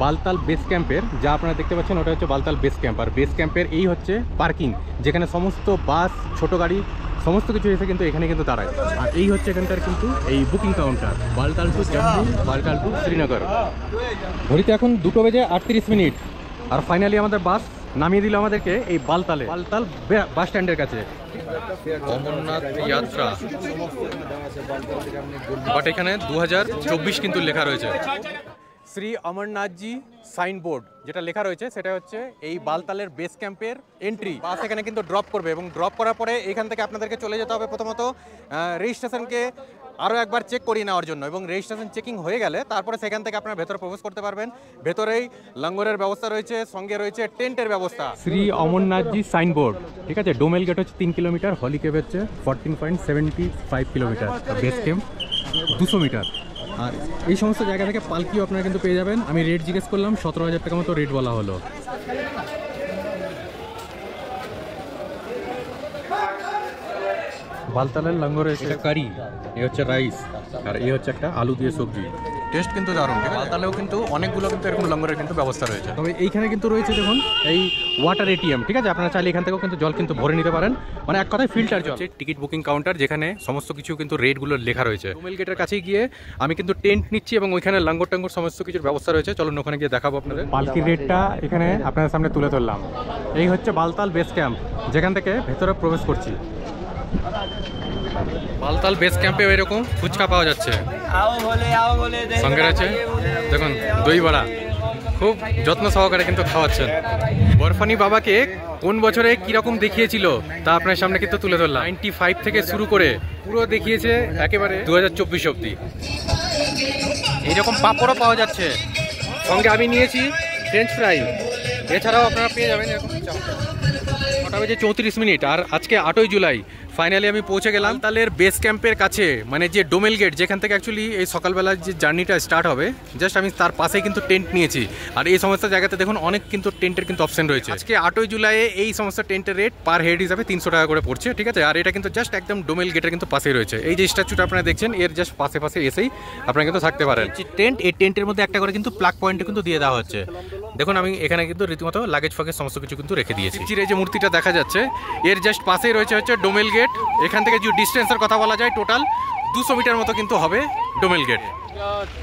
বালতাল বেস ক্যাম্পের, যা আপনারা দেখতে পাচ্ছেন ওটা হচ্ছে বালতাল বেস ক্যাম্প। আর বেস ক্যাম্পের এই হচ্ছে পার্কিং, যেখানে সমস্ত বাস ছোট গাড়ি সমস্ত কিছু এসে কিন্তু এখানে কিন্তু দাঁড়ায়। আর এই হচ্ছে এখানকার কিন্তু এই booking counter, Baltal to Jammu, Baltal to Srinagar. ঘড়িতে এখন 2:38। আর ফাইনালি আমাদের বাস নামিয়ে দিল আমাদেরকে এই বালতাল বাস স্ট্যান্ডের কাছে। অমরনাথ যাত্রা, বাট এখানে 2024 কিন্তু লেখা রয়েছে। শ্রী অমরনাথজি সাইনবোর্ড যেটা লেখা রয়েছে সেটা হচ্ছে এই বালতালের বেস ক্যাম্পের এন্ট্রি। বাস এখানে কিন্তু ড্রপ করবে এবং ড্রপ করার পরে এখান থেকে আপনাদেরকে চলে যেতে হবে প্রথমত রেজিস্ট্রেশনকে আরও একবার চেক করিয়ে নেওয়ার জন্য, এবং রেজিস্ট্রেশন চেকিং হয়ে গেলে তারপরে সেখান থেকে আপনারা ভেতরে প্রবেশ করতে পারবেন। ভেতরেই লঙ্গরের ব্যবস্থা রয়েছে, সঙ্গে রয়েছে টেন্টের ব্যবস্থা। শ্রী অমরনাথজি সাইনবোর্ড, ঠিক আছে। ডোমেল গেট হচ্ছে 3 কিলোমিটার, হলি কেভ হচ্ছে 14.75 কিলোমিটার, বেস ক্যাম্প 200 মিটার। আর এই সমস্ত জায়গা থেকে পালকিও আপনারা কিন্তু পেয়ে যাবেন। আমি রেট জিজ্ঞেস করলাম, 17,000 টাকা মতো রেট বলা হলো। বালতালের লঙ্গর এটা কারি, এ হচ্ছে রাইস, আর এ হচ্ছে একটা আলু দিয়ে সবজি। টেস্ট কিন্তু দারুণ, ঠিক আছে। তাহলেও কিন্তু অনেকগুলো কিন্তু এরকম লঙ্গরের কিন্তু ব্যবস্থা রয়েছে। তবে এইখানে কিন্তু রয়েছে দেখুন এই ওয়াটার এটিএম, ঠিক আছে। আপনারা চাইলে এখান থেকেও কিন্তু জল কিন্তু ভরে নিতে পারেন, মানে এক কথায় ফিল্টার জল। টিকিট বুকিং কাউন্টার, যেখানে সমস্ত কিছু কিন্তু রেটগুলো লেখা রয়েছে। ডোমেল গেটের কাছেই গিয়ে আমি কিন্তু টেন্ট নিচ্ছি এবং ওইখানে লাঙ্গর টাঙ্গর সমস্ত কিছুর ব্যবস্থা রয়েছে। চলুন ওখানে গিয়ে দেখাবো আপনাদের। পালকির রেটটা এখানে আপনাদের সামনে তুলে ধরলাম। এই হচ্ছে বালতাল বেস ক্যাম্প, যেখান থেকে ভেতরে প্রবেশ করছি। বালতাল বেস ক্যাম্পে এরকম ফুচকা পাওয়া যাচ্ছে, সঙ্গে আছে দেখুন দই বড়া, খুব যত্ন সহকারে কিন্তু খাওয়াচ্ছেন। বরফানি বাবাকে কোন বছরে কিরকম দেখিয়েছিল তা আপনার সামনে কিন্তু তুলে ধরলাম। 95 থেকে শুরু করে পুরো দেখিয়েছে একেবারে 2024 অব্দি। এইরকম পাঁপড়ও পাওয়া যাচ্ছে, সঙ্গে আমি নিয়েছি ফ্রেঞ্চ ফ্রাই। এছাড়াও আপনারা পেয়ে যাবেন এরকম। 9টা বেজে 34 মিনিট, আর আজকে 8ই জুলাই ফাইনালি আমি পৌঁছে গেলাম তালের বেস ক্যাম্পের কাছে, মানে যে ডোমেল গেট, যেখান থেকে অ্যাকচুয়ালি এই সকালবেলার যে জার্নিটা স্টার্ট হবে, জাস্ট আমি তার পাশেই কিন্তু টেন্ট নিয়েছি। আর এই সমস্ত জায়গাতে দেখুন অনেক কিন্তু টেন্টের কিন্তু অপশন রয়েছে। আজকে 8ই জুলাইয়ে এই সমস্ত টেন্টের রেট পার হেড হিসাবে 300 টাকা করে পড়ছে, ঠিক আছে। আর এটা কিন্তু জাস্ট একদম ডোমেল গেটের কিন্তু পাশেই রয়েছে। এই যে স্ট্যাচুটা আপনারা দেখছেন, এর জাস্ট পাশে পাশে এসেই আপনারা কিন্তু থাকতে পারেন। টেন্ট, এই টেন্টের মধ্যে একটা করে কিন্তু প্লাগ পয়েন্ট কিন্তু দিয়ে দেওয়া হচ্ছে। দেখুন আমি এখানে কিন্তু রীতিমতো লাগেজ ফাগেজ সমস্ত কিছু কিন্তু রেখে দিয়েছি। এই যে মূর্তিটা দেখা যাচ্ছে, এর জাস্ট পাশেই রয়েছে হচ্ছে ডোমেল গেট। এখান থেকে যে ডিস্টেন্সের কথা বলা যায়, টোটাল 200 मीटर মতো কিন্তু হবে डोमेल गेट।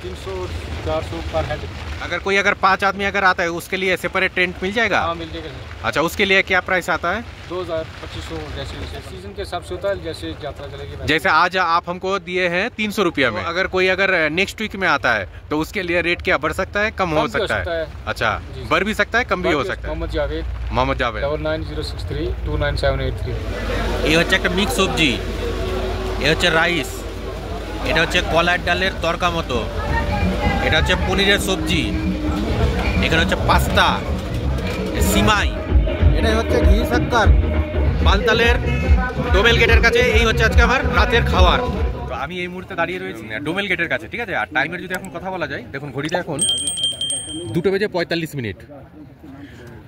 300-400 पर हेड। अगर 5 आदमी अगर आता है उसके लिए सेपरेट टेंट मिल जाएगा? हाँ मिल जाएगा। अच्छा, उसके लिए क्या प्राइस आता है? 2000-2500 जैसे सीजन के हिसाब से होता है, जैसे यात्रा चलेगी। जैसे आज आप हमको दिए हैं 300 रुपया में, अगर कोई नेक्स्ट वीक में आता है तो उसके लिए रेट क्या बढ़ सकता है, कम हो सकता है? अच्छा, बढ़ भी सकता है, कम भी हो सकता है। मोहम्मद जावेद 9906329783। ये হচ্ছে একটা মিক্স সবজি, এ হচ্ছে রাইস, এটা হচ্ছে কলার ডালের তরকা মতো, এটা হচ্ছে পনিরের সবজি, এখানে হচ্ছে পাস্তা, সিমাই, এটাই হচ্ছে ঘি শক্কর। বালতালের ডোমেল গেটের কাছে এই হচ্ছে আজকে আমার রাতের খাবার। তো আমি এই মুহূর্তে দাঁড়িয়ে রয়েছি ডোমেল গেটের কাছে, ঠিক আছে। আর টাইমের যদি এখন কথা বলা যায়, দেখুন ঘড়িতে এখন 2টা বেজে 45 মিনিট।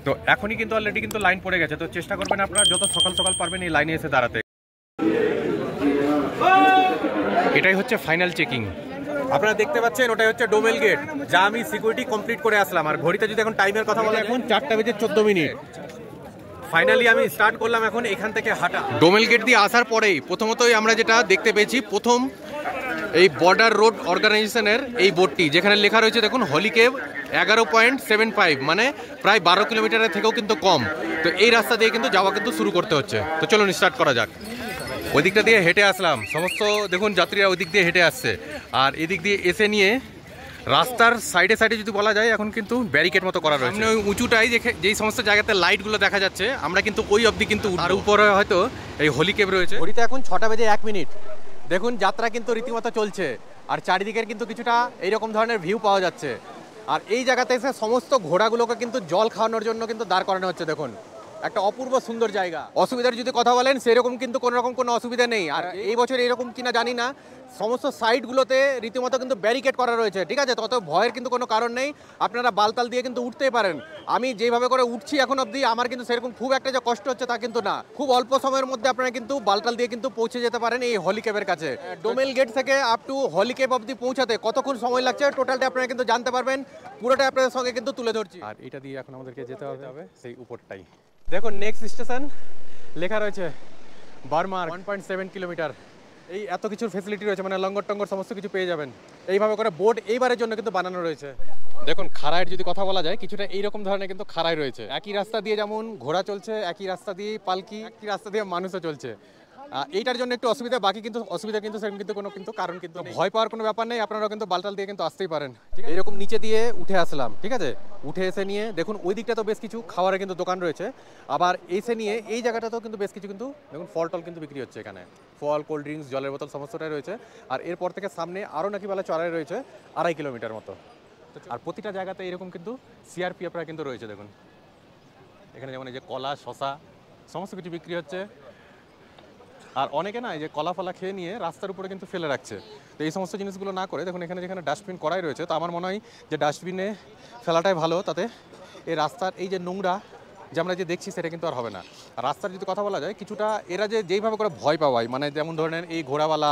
তো এখনই কিন্তু অলরেডি কিন্তু লাইন পড়ে গেছে। তো চেষ্টা করবেন আপনারা যত সকাল সকাল পারবেন এই লাইনে এসে দাঁড়াতে। এটাই হচ্ছে ফাইনাল চেকিং। আপনারা দেখতে পাচ্ছেন ওটাই হচ্ছে ডোমেল গেট, যা আমি সিকিউরিটি কমপ্লিট করে আসলাম। আর ঘড়িতে যদি এখন টাইমের কথা বলা, এখন 4টা বেজে 14 মিনিট। ফাইনালি আমি স্টার্ট করলাম এখন এখান থেকে হাঁটা। ডোমেল গেট দিয়ে আসার পরেই প্রথমতই আমরা যেটা দেখতে পেয়েছি, প্রথম এই বর্ডার রোড অর্গানাইজেশনের এই বোর্ডটি, যেখানে লেখা রয়েছে দেখুন হলিকেভ 11.75, মানে প্রায় 12 কিলোমিটারের থেকেও কিন্তু কম। তো এই রাস্তা দিয়ে কিন্তু যাওয়া কিন্তু শুরু করতে হচ্ছে। তো চলুন স্টার্ট করা যাক। ওই দিকটা দিয়ে হেঁটে আসলাম, সমস্ত দেখুন যাত্রীরা ওই দিক দিয়ে হেঁটে আসছে। আর এদিক দিয়ে এসে নিয়ে রাস্তার সাইডে সাইডে যদি বলা যায়, এখন কিন্তু ব্যারিকেড মতো করা রয়েছে। ওই উঁচুটাই যেই সমস্ত জায়গাতে লাইটগুলো দেখা যাচ্ছে, আমরা কিন্তু ওই অবধি কিন্তু, আর উপরে হয়তো এই হলিকেভ রয়েছে। ঘড়িতে এখন 6টা বেজে 1 মিনিট। দেখুন যাত্রা কিন্তু রীতিমতো চলছে, আর চারিদিকের কিন্তু কিছুটা এইরকম ধরনের ভিউ পাওয়া যাচ্ছে। আর এই জায়গাতে এসে সমস্ত ঘোড়াগুলোকে কিন্তু জল খাওয়ানোর জন্য কিন্তু দাঁড় করানো হচ্ছে। দেখুন একটা অপূর্ব সুন্দর জায়গা। অসুবিধার যদি কথা বলেন, সেরকম কিন্তু কোনো রকম কোনো অসুবিধা নেই। আর এই বছর এরকম কিনা জানি না, সমস্ত সাইডগুলোতে রীতিমতো কিন্তু ব্যারিকেড করা রয়েছে, ঠিক আছে। তত ভয়ের কিন্তু কোনো কারণ নেই, আপনারা বালতাল দিয়ে কিন্তু উঠতেই পারেন। আমি যেভাবে করে উঠছি এখন অবধি, আমার কিন্তু সেরকম খুব একটা যে কষ্ট হচ্ছে তা কিন্তু না। খুব অল্প সময়ের মধ্যে আপনারা কিন্তু বালতাল দিয়ে কিন্তু পৌঁছে যেতে পারেন এই হলিকেভের কাছে। ডোমেল গেট থেকে আপ টু হলিকেভ অবধি পৌঁছাতে কতক্ষণ সময় লাগছে টোটালটা আপনারা কিন্তু জানতে পারবেন। পুরোটা আপনাদের সঙ্গে কিন্তু তুলে ধরছি। আর এটা দিয়ে এখন আমাদেরকে যেতে হবে সেই উপরটাই। দেখুন নেক্সট স্টেশন লেখা রয়েছে বার্মার, 1.7 কিলোমিটার। এই এত কিছুর ফেসিলিটি রয়েছে, মানে লঙ্গর টঙ্গর সমস্ত কিছু পেয়ে যাবেন। এইভাবে করে বোর্ড এইবারের জন্য কিন্তু বানানো রয়েছে। দেখুন খাড়াইয়ের যদি কথা বলা যায়, কিছুটা এইরকম ধরনের কিন্তু খাড়াই রয়েছে। একই রাস্তা দিয়ে যেমন ঘোড়া চলছে, একই রাস্তা দিয়ে পালকি, একই রাস্তা দিয়ে মানুষও চলছে। এইটার জন্য একটু অসুবিধা, বাকি কিন্তু অসুবিধা কিন্তু সেরকম কিন্তু কোনো কিন্তু কারণ কিন্তু ভয় পাওয়ার কোনো ব্যাপার নেই। আপনারা কিন্তু বালতাল দিয়ে কিন্তু আসতেই পারেন। এরকম নিচে দিয়ে উঠে আসলাম, ঠিক আছে। উঠে এসে নিয়ে দেখুন ওই দিকটা তো বেশ কিছু খাবারের কিন্তু দোকান রয়েছে। আবার এসে নিয়ে এই জায়গাটাতেও কিন্তু বেশ কিছু কিন্তু দেখুন ফল টল কিন্তু বিক্রি হচ্ছে এখানে। ফল, কোল্ড ড্রিঙ্কস, জলের বোতল সমস্তটাই রয়েছে। আর এরপর থেকে সামনে আরও নাকি বলা চড়াই রয়েছে 2.5 কিলোমিটার মতো। আর প্রতিটা জায়গাতে এরকম কিন্তু সিআরপিএফরা কিন্তু রয়েছে। দেখুন এখানে যেমন এই যে কলা, শশা সমস্ত কিছু বিক্রি হচ্ছে। আর অনেকে না এই যে কলা ফলা খেয়ে নিয়ে রাস্তার উপরে কিন্তু ফেলে রাখছে। তো এই সমস্ত জিনিসগুলো না করে দেখুন এখানে যেখানে ডাস্টবিন করাই রয়েছে, তো আমার মনে হয় যে ডাস্টবিনে ফেলাটাই ভালো। তাতে এই রাস্তার এই যে নোংরা যে আমরা যে দেখছি সেটা কিন্তু আর হবে না। আর রাস্তার যদি কথা বলা যায়, কিছুটা এরা যে যেইভাবে করে ভয় পাওয়ায়, মানে যেমন ধরেন এই ঘোড়াওয়ালা,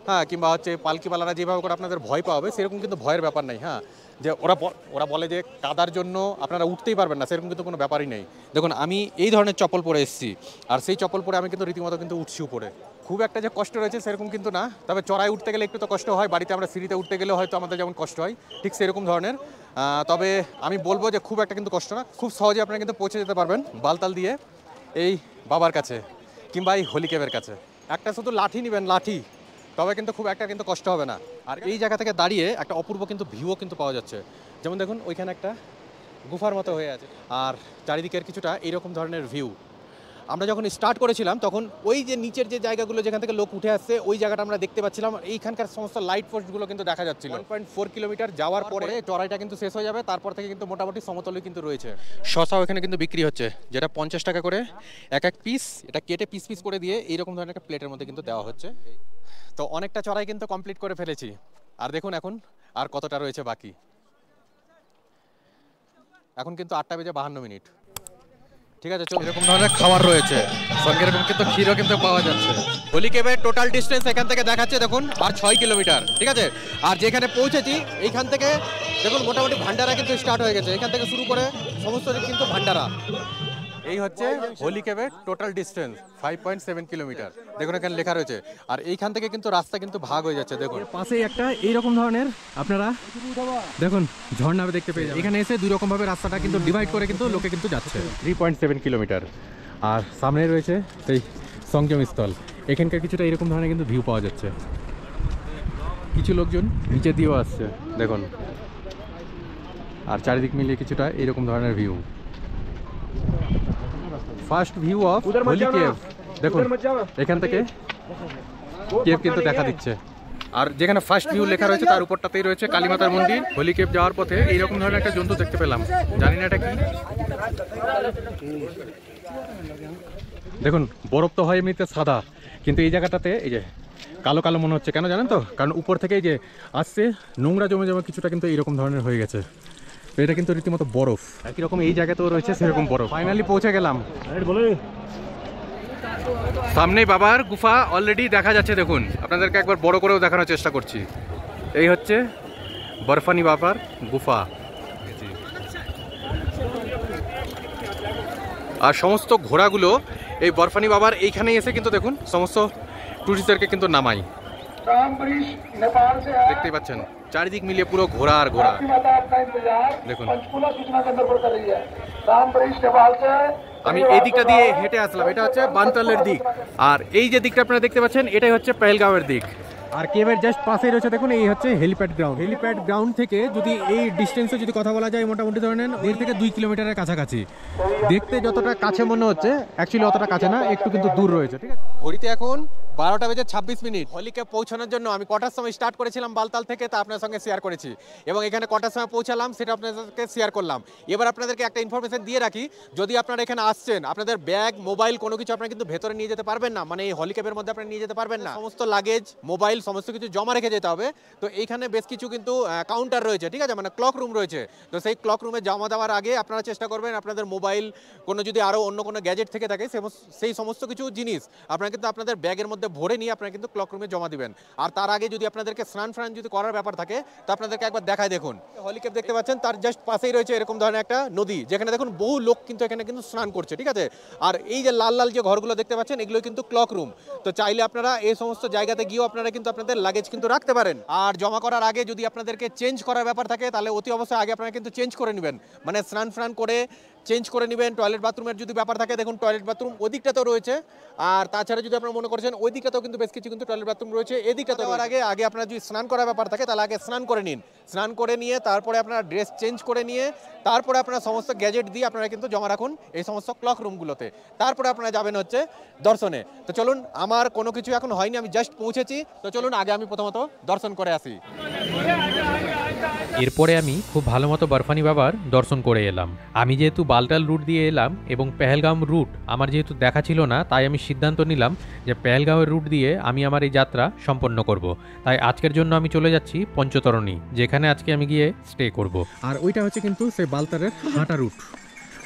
হ্যাঁ, কিংবা হচ্ছে পালকিওয়ালারা যেভাবে করে আপনাদের ভয় পাবে সেরকম কিন্তু ভয়ের ব্যাপার নেই। হ্যাঁ, যে ওরা বলে যে কাদার জন্য আপনারা উঠতেই পারবেন না, সেরকম কিন্তু কোনো ব্যাপারই নেই। দেখুন আমি এই ধরনের চপ্পল পরে এসেছি, আর সেই চপ্পল পরে আমি কিন্তু রীতিমতো কিন্তু উঠছি উপরে। খুব একটা যে কষ্ট রয়েছে সেরকম কিন্তু না, তবে চড়াই উঠতে গেলে একটু তো কষ্ট হয়। বাড়িতে আমরা সিঁড়িতে উঠতে গেলে হয়তো আমাদের যেমন কষ্ট হয় ঠিক সেরকম ধরনের। তবে আমি বলবো যে খুব একটা কিন্তু কষ্ট না, খুব সহজে আপনারা কিন্তু পৌঁছে যেতে পারবেন বালতাল দিয়ে এই বাবার কাছে কিংবা এই হোলি কেভের কাছে। একটা শুধু লাঠি নেবেন, লাঠি, তবে কিন্তু খুব একটা কিন্তু কষ্ট হবে না। আর এই জায়গা থেকে দাঁড়িয়ে একটা অপূর্ব কিন্তু ভিউও কিন্তু পাওয়া যাচ্ছে। যেমন দেখুন ওইখানে একটা গুফার মতো হয়ে আছে, আর চারিদিকের কিছুটা এইরকম ধরনের ভিউ। আমরা যখন স্টার্ট করেছিলাম তখন ওই যে নিচের যে জায়গাগুলো যেখান থেকে লোক উঠে আসছে ওই জায়গাটা আমরা দেখতে পাচ্ছিলাম। এইখানকার সমস্ত লাইট পোস্টগুলো কিন্তু দেখা যাচ্ছিল। 1.4 কিলোমিটার যাওয়ার পরে চড়াইটা কিন্তু শেষ হয়ে যাবে, তারপর থেকে কিন্তু মোটামুটি সমতলই কিন্তু রয়েছে। শসাও এখানে কিন্তু বিক্রি হচ্ছে, যেটা 50 টাকা করে এক পিস। এটা কেটে পিস পিস করে দিয়ে এইরকম ধরনের একটা প্লেটের মধ্যে কিন্তু দেওয়া হচ্ছে। তো অনেকটা চড়াই কিন্তু কমপ্লিট করে ফেলেছি, আর দেখুন এখন আর কতটা রয়েছে বাকি। এখন কিন্তু 8:52। ঠিক আছে, চলো। এরকম ধরনের খাবার রয়েছে, সঙ্গে এরকম কিন্তু ক্ষীরও কিন্তু পাওয়া যাচ্ছে। হোলি কেভের টোটাল ডিস্টেন্স এখান থেকে দেখাচ্ছে দেখুন আর 6 কিলোমিটার। ঠিক আছে, আর যেখানে পৌঁছেছি এইখান থেকে দেখুন মোটামুটি ভান্ডারা কিন্তু স্টার্ট হয়ে গেছে। এখান থেকে শুরু করে সমস্ত কিন্তু ভান্ডারা। এই হচ্ছে হোলি কেভের টোটাল ডিস্টেন্স 5.7 কিলোমিটার। দেখুন এখানে লেখা রয়েছে, আর এইখান থেকে কিন্তু রাস্তা কিন্তু ভাগ হয়ে যাচ্ছে। দেখুন পাশেই একটা এইরকম ধরনের আপনারা দেখুন ঝর্ণা দেখতে পেয়ে যাবেন। এখানে এসে দুই রকম ভাবে রাস্তাটা কিন্তু ডিভাইড করে কিন্তু লোকে কিন্তু যাচ্ছে। 3.7 কিলোমিটার, আর সামনে রয়েছে সেই সংযম স্থল। এখানকার কিছুটা এরকম ধরনের কিন্তু ভিউ পাওয়া যাচ্ছে। কিছু লোকজন নিচে দিয়েও আসছে দেখুন, আর চারিদিক মিলিয়ে কিছুটা এরকম ধরনের view. First view of Holi cave. দেখুন এখান থেকে কেভ কিন্তু দেখা দিচ্ছে, আর যেখানে ফার্স্ট ভিউ লেখা রয়েছে তার উপরটাতেই রয়েছে কালীমাতার মন্দির। হোলি কেভ যাওয়ার পথে এইরকম ধরনের একটা জন্তু দেখতে পেলাম, জানি না এটা কি। দেখুন বরফ তো হয় এমনিতে সাদা, কিন্তু এই জায়গাটাতে এই যে কালো কালো মনে হচ্ছে। কেন জানেন তো? কারণ উপর থেকে এই যে আসছে নোংরা জমে জমে কিছুটা কিন্তু এইরকম ধরনের হয়ে গেছে। এটা কিন্তু রীতিমতো বরফ, একই রকম এই জায়গাতেও রয়েছে সেরকম বরফ। ফাইনালি পৌঁছে গেলাম। সামনেই বাবার গুফা অলরেডি দেখা যাচ্ছে। দেখুন আপনাদেরকে একবার বড় করেও দেখানোর চেষ্টা করছি। এই হচ্ছে বরফানি বাবার গুফা, আর সমস্ত ঘোড়াগুলো এই বরফানি বাবার এইখানেই এসে কিন্তু দেখুন সমস্ত টুরিস্টদেরকে কিন্তু নামাই। দেখতেই পাচ্ছেন চারিদিক মিলিয়ে পুরো ঘোড়া আর ঘোড়া। দেখুন আমি এই দিকটা দিয়ে হেঁটে আসলাম, এটা হচ্ছে বানতালের দিক, আর এই যে দিকটা আপনারা দেখতে পাচ্ছেন এটাই হচ্ছে পেহেলগাঁওয়ের দিক। আর কেভের জাস্ট পাশেই রয়েছে দেখুন এই হচ্ছে হেলিপ্যাড গ্রাউন্ড। হেলিপ্যাড গ্রাউন্ড থেকে যদি এই ডিস্টেন্সে যদি কথা বলা যায় মোটামুটি ধরেন 1.5 থেকে 2 কিলোমিটারের কাছাকাছি। দেখতে যতটা কাছে মনে হচ্ছে অ্যাকচুয়ালি অতটা কাছে না, একটু কিন্তু দূর রয়েছে। ঠিক আছে, ঘড়িতে এখন 12:26। হোলিকে পৌঁছানোর জন্য আমি কটার সময় স্টার্ট করেছিলাম বালতাল থেকে তা আপনার সঙ্গে শেয়ার করেছি, এবং এখানে কটার সময় পৌঁছালাম সেটা আপনাদেরকে শেয়ার করলাম। এবার আপনাদেরকে একটা ইনফরমেশন দিয়ে রাখি, যদি আপনারা এখানে আসছেন আপনাদের ব্যাগ মোবাইল কোনো কিছু আপনারা কিন্তু ভেতরে নিয়ে যেতে পারবেন না, মানে এই হোলি ক্যাম্পের মধ্যে আপনারা নিয়ে যেতে পারবেন না। সমস্ত লাগেজ মোবাইল সমস্ত কিছু জমা রেখে যেতে হবে। তো এইখানে বেশ কিছু কিন্তু কাউন্টার রয়েছে, ঠিক আছে, মানে ক্লক রুম রয়েছে। তো সেই ক্লক রুমে জমা দেওয়ার আগে আপনারা চেষ্টা করবেন আপনাদের মোবাইল কোনো যদি আরও অন্য কোনো গ্যাজেট থেকে থাকে সেই সমস্ত কিছু জিনিস আপনারা কিন্তু আপনাদের ব্যাগের মধ্যে ভরে নিয়ে আপনারা কিন্তু ক্লক রুমে জমা দিবেন। আর তার আগে যদি আপনাদেরকে স্নান ফ্রান যদি করার ব্যাপার থাকে তো আপনাদেরকে একবার দেখায় দেখুন। হোলি ক্যাম্প দেখতে পাচ্ছেন তার জাস্ট পাশেই রয়েছে এরকম ধরনের একটা নদী, যেখানে দেখুন বহু লোক কিন্তু এখানে কিন্তু স্নান করছে, ঠিক আছে। আর এই যে লাল লাল যে ঘরগুলো দেখতে পাচ্ছেন এগুলো কিন্তু ক্লক রুম। তো চাইলে আপনারা এই সমস্ত জায়গাতে গিয়েও আপনারা কিন্তু আপনাদের লাগেজ কিন্তু রাখতে পারেন। আর জমা করার আগে যদি আপনাদেরকে চেঞ্জ করার ব্যাপার থাকে তাহলে অতি অবশ্যই আগে আপনারা কিন্তু চেঞ্জ করে নেবেন, মানে স্নান ফ্রান করে চেঞ্জ করে নেবেন। টয়লেট বাথরুমের যদি ব্যাপার থাকে দেখুন টয়লেট বাথরুম ওই দিকটাতেও রয়েছে, আর তাছাড়া যদি আপনারা মনে করছেন ওই দিকটাতেও কিন্তু বেশ কিছু কিন্তু টয়লেট বাথরুম রয়েছে। এই দিকটা দেওয়ার আগে আপনারা যদি স্নান করার ব্যাপার থাকে তাহলে আগে স্নান করে নিন। স্নান করে নিয়ে তারপরে আপনারা ড্রেস চেঞ্জ করে নিয়ে তারপরে আপনারা সমস্ত গ্যাজেট দিয়ে আপনারা কিন্তু জমা রাখুন এই সমস্ত ক্লক রুমগুলোতে। তারপরে আপনারা যাবেন হচ্ছে দর্শনে। তো চলুন, আমার কোনো কিছু এখন হয়নি, আমি জাস্ট পৌঁছেছি। তো চলুন আগে আমি প্রথমত দর্শন করে আসি। এরপরে আমি খুব ভালো মতো বরফানি বাবার দর্শন করে এলাম। আমি যেহেতু বালতাল রুট দিয়ে এলাম এবং পেহেলগাঁও রুট আমার যেহেতু দেখা ছিল না, তাই আমি সিদ্ধান্ত নিলাম যে পেহেলগাঁওয়ের রুট দিয়ে আমি আমার এই যাত্রা সম্পন্ন করব। তাই আজকের জন্য আমি চলে যাচ্ছি পঞ্চতরণী, যেখানে আজকে আমি গিয়ে স্টে করব। আর ওইটা হচ্ছে কিন্তু সেই বালতালের হাঁটা রুট।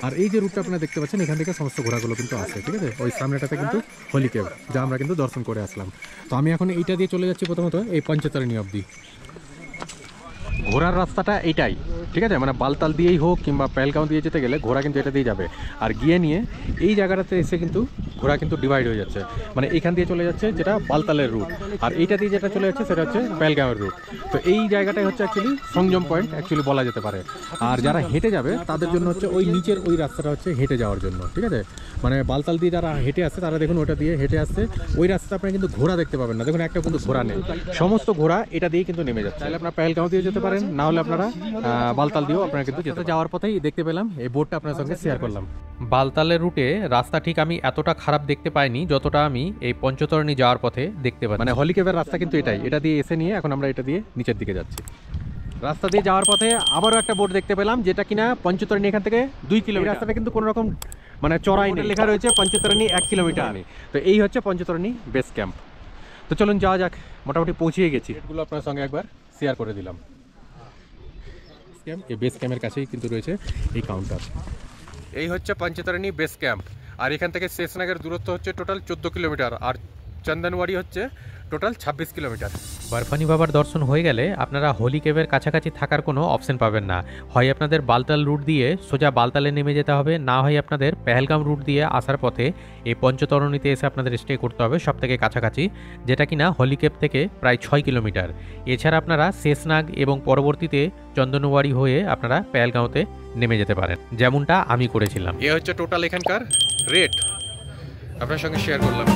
আর এই যে রুটটা আপনারা দেখতে পাচ্ছেন এখান থেকে সমস্ত ঘোড়াগুলো কিন্তু আসে, ঠিক আছে। ওই সামনেটাতে কিন্তু হোলি কেভ, যা আমরা কিন্তু দর্শন করে আসলাম। তো আমি এখন এইটা দিয়ে চলে যাচ্ছি প্রথমত এই পঞ্চতারিণী অবধি। ঘোড়ার রাস্তাটা এইটাই, ঠিক আছে, মানে বালতাল দিয়েই হোক কিংবা পেহেলগাঁও দিয়ে যেতে গেলে ঘোড়া কিন্তু এটা দিয়ে যাবে। আর গিয়ে নিয়ে এই জায়গাটাতে এসে কিন্তু ঘোড়া কিন্তু ডিভাইড হয়ে যাচ্ছে, মানে এইখান দিয়ে চলে যাচ্ছে যেটা বালতালের রুট, আর এইটা দিয়ে যেটা চলে যাচ্ছে সেটা হচ্ছে পেহেলগাঁওয়ের রুট। তো এই জায়গাটাই হচ্ছে অ্যাকচুয়ালি সংযম পয়েন্ট অ্যাকচুয়ালি বলা যেতে পারে। আর যারা হেঁটে যাবে তাদের জন্য হচ্ছে ওই নিচের ওই রাস্তাটা হচ্ছে হেঁটে যাওয়ার জন্য, ঠিক আছে। মানে বালতাল দিয়ে যারা হেঁটে আসছে তারা দেখুন ওটা দিয়ে হেঁটে আসছে, ওই রাস্তা আপনারা কিন্তু ঘোড়া দেখতে পাবেন না, দেখুন একটা কিন্তু ঘোড়া নেই, সমস্ত ঘোড়া এটা দিয়ে কিন্তু নেমে যাচ্ছে। তাহলে আপনারা পেহেলগাঁও দিয়ে যেতে পারেন, না হলে আপনারা বালতাল দিয়েও আপনারা কিন্তু যেতে। যাওয়ার পথেই দেখতে পেলাম এই বোর্ডটা আপনার সঙ্গে শেয়ার করলাম। বালতালের রুটে রাস্তা ঠিক আমি এতটা খারাপ দেখতে পাইনি যতটা আমি এই পঞ্চতরণী যাওয়ার পথে দেখতে পাই। মানে হোলি কেভের রাস্তা কিন্তু এটাই, এটা দিয়ে এসে নিয়ে এখন আমরা এটা দিয়ে নিচের দিকে যাচ্ছি। রাস্তা দিয়ে যাওয়ার পথে আবারও একটা বোর্ড দেখতে পেলাম যেটা কিনা পঞ্চতরণী এখান থেকে 2 কিলোমিটার। রাস্তাটা কিন্তু কোনো রকম মানে চড়াই নেই, লেখা রয়েছে পঞ্চতরণী 1 কিলোমিটার। তো এই হচ্ছে পঞ্চতরণী বেস ক্যাম্প। তো চলুন যাওয়া যাক, মোটামুটি পৌঁছিয়ে গেছি। এগুলো আপনার সঙ্গে একবার শেয়ার করে দিলাম। এই বেস ক্যাম্পের কাছেই কিন্তু রয়েছে এই কাউন্টার। এই হচ্ছে পঞ্চতরণী বেস ক্যাম্প, আর এখান থেকে শেষনাগের দূরত্ব হচ্ছে টোটাল 14 কিলোমিটার, আর চন্দনওয়াড়ি হচ্ছে টোটাল 26 কিলোমিটার। বরফানি বাবার দর্শন হয়ে গেলে আপনারা হোলি কেভের কাছাকাছি থাকার কোনো অপশন পাবেন না। হয় আপনাদের বালতাল রুট দিয়ে সোজা বালতালে নেমে যেতে হবে, না হয় আপনাদের পেহেলগাম রুট দিয়ে আসার পথে এই পঞ্চতরণীতে এসে আপনাদের স্টে করতে হবে সব থেকে কাছাকাছি, যেটা কিনা হোলি কেভ থেকে প্রায় 6 কিলোমিটার। এছাড়া আপনারা শেষনাগ এবং পরবর্তীতে চন্দনওয়াড়ি হয়ে আপনারা পেহেলগাঁওতে নেমে যেতে পারেন, যেমনটা আমি করেছিলাম। এ হচ্ছে টোটাল এখানকার রেট আপনার সঙ্গে শেয়ার করলাম।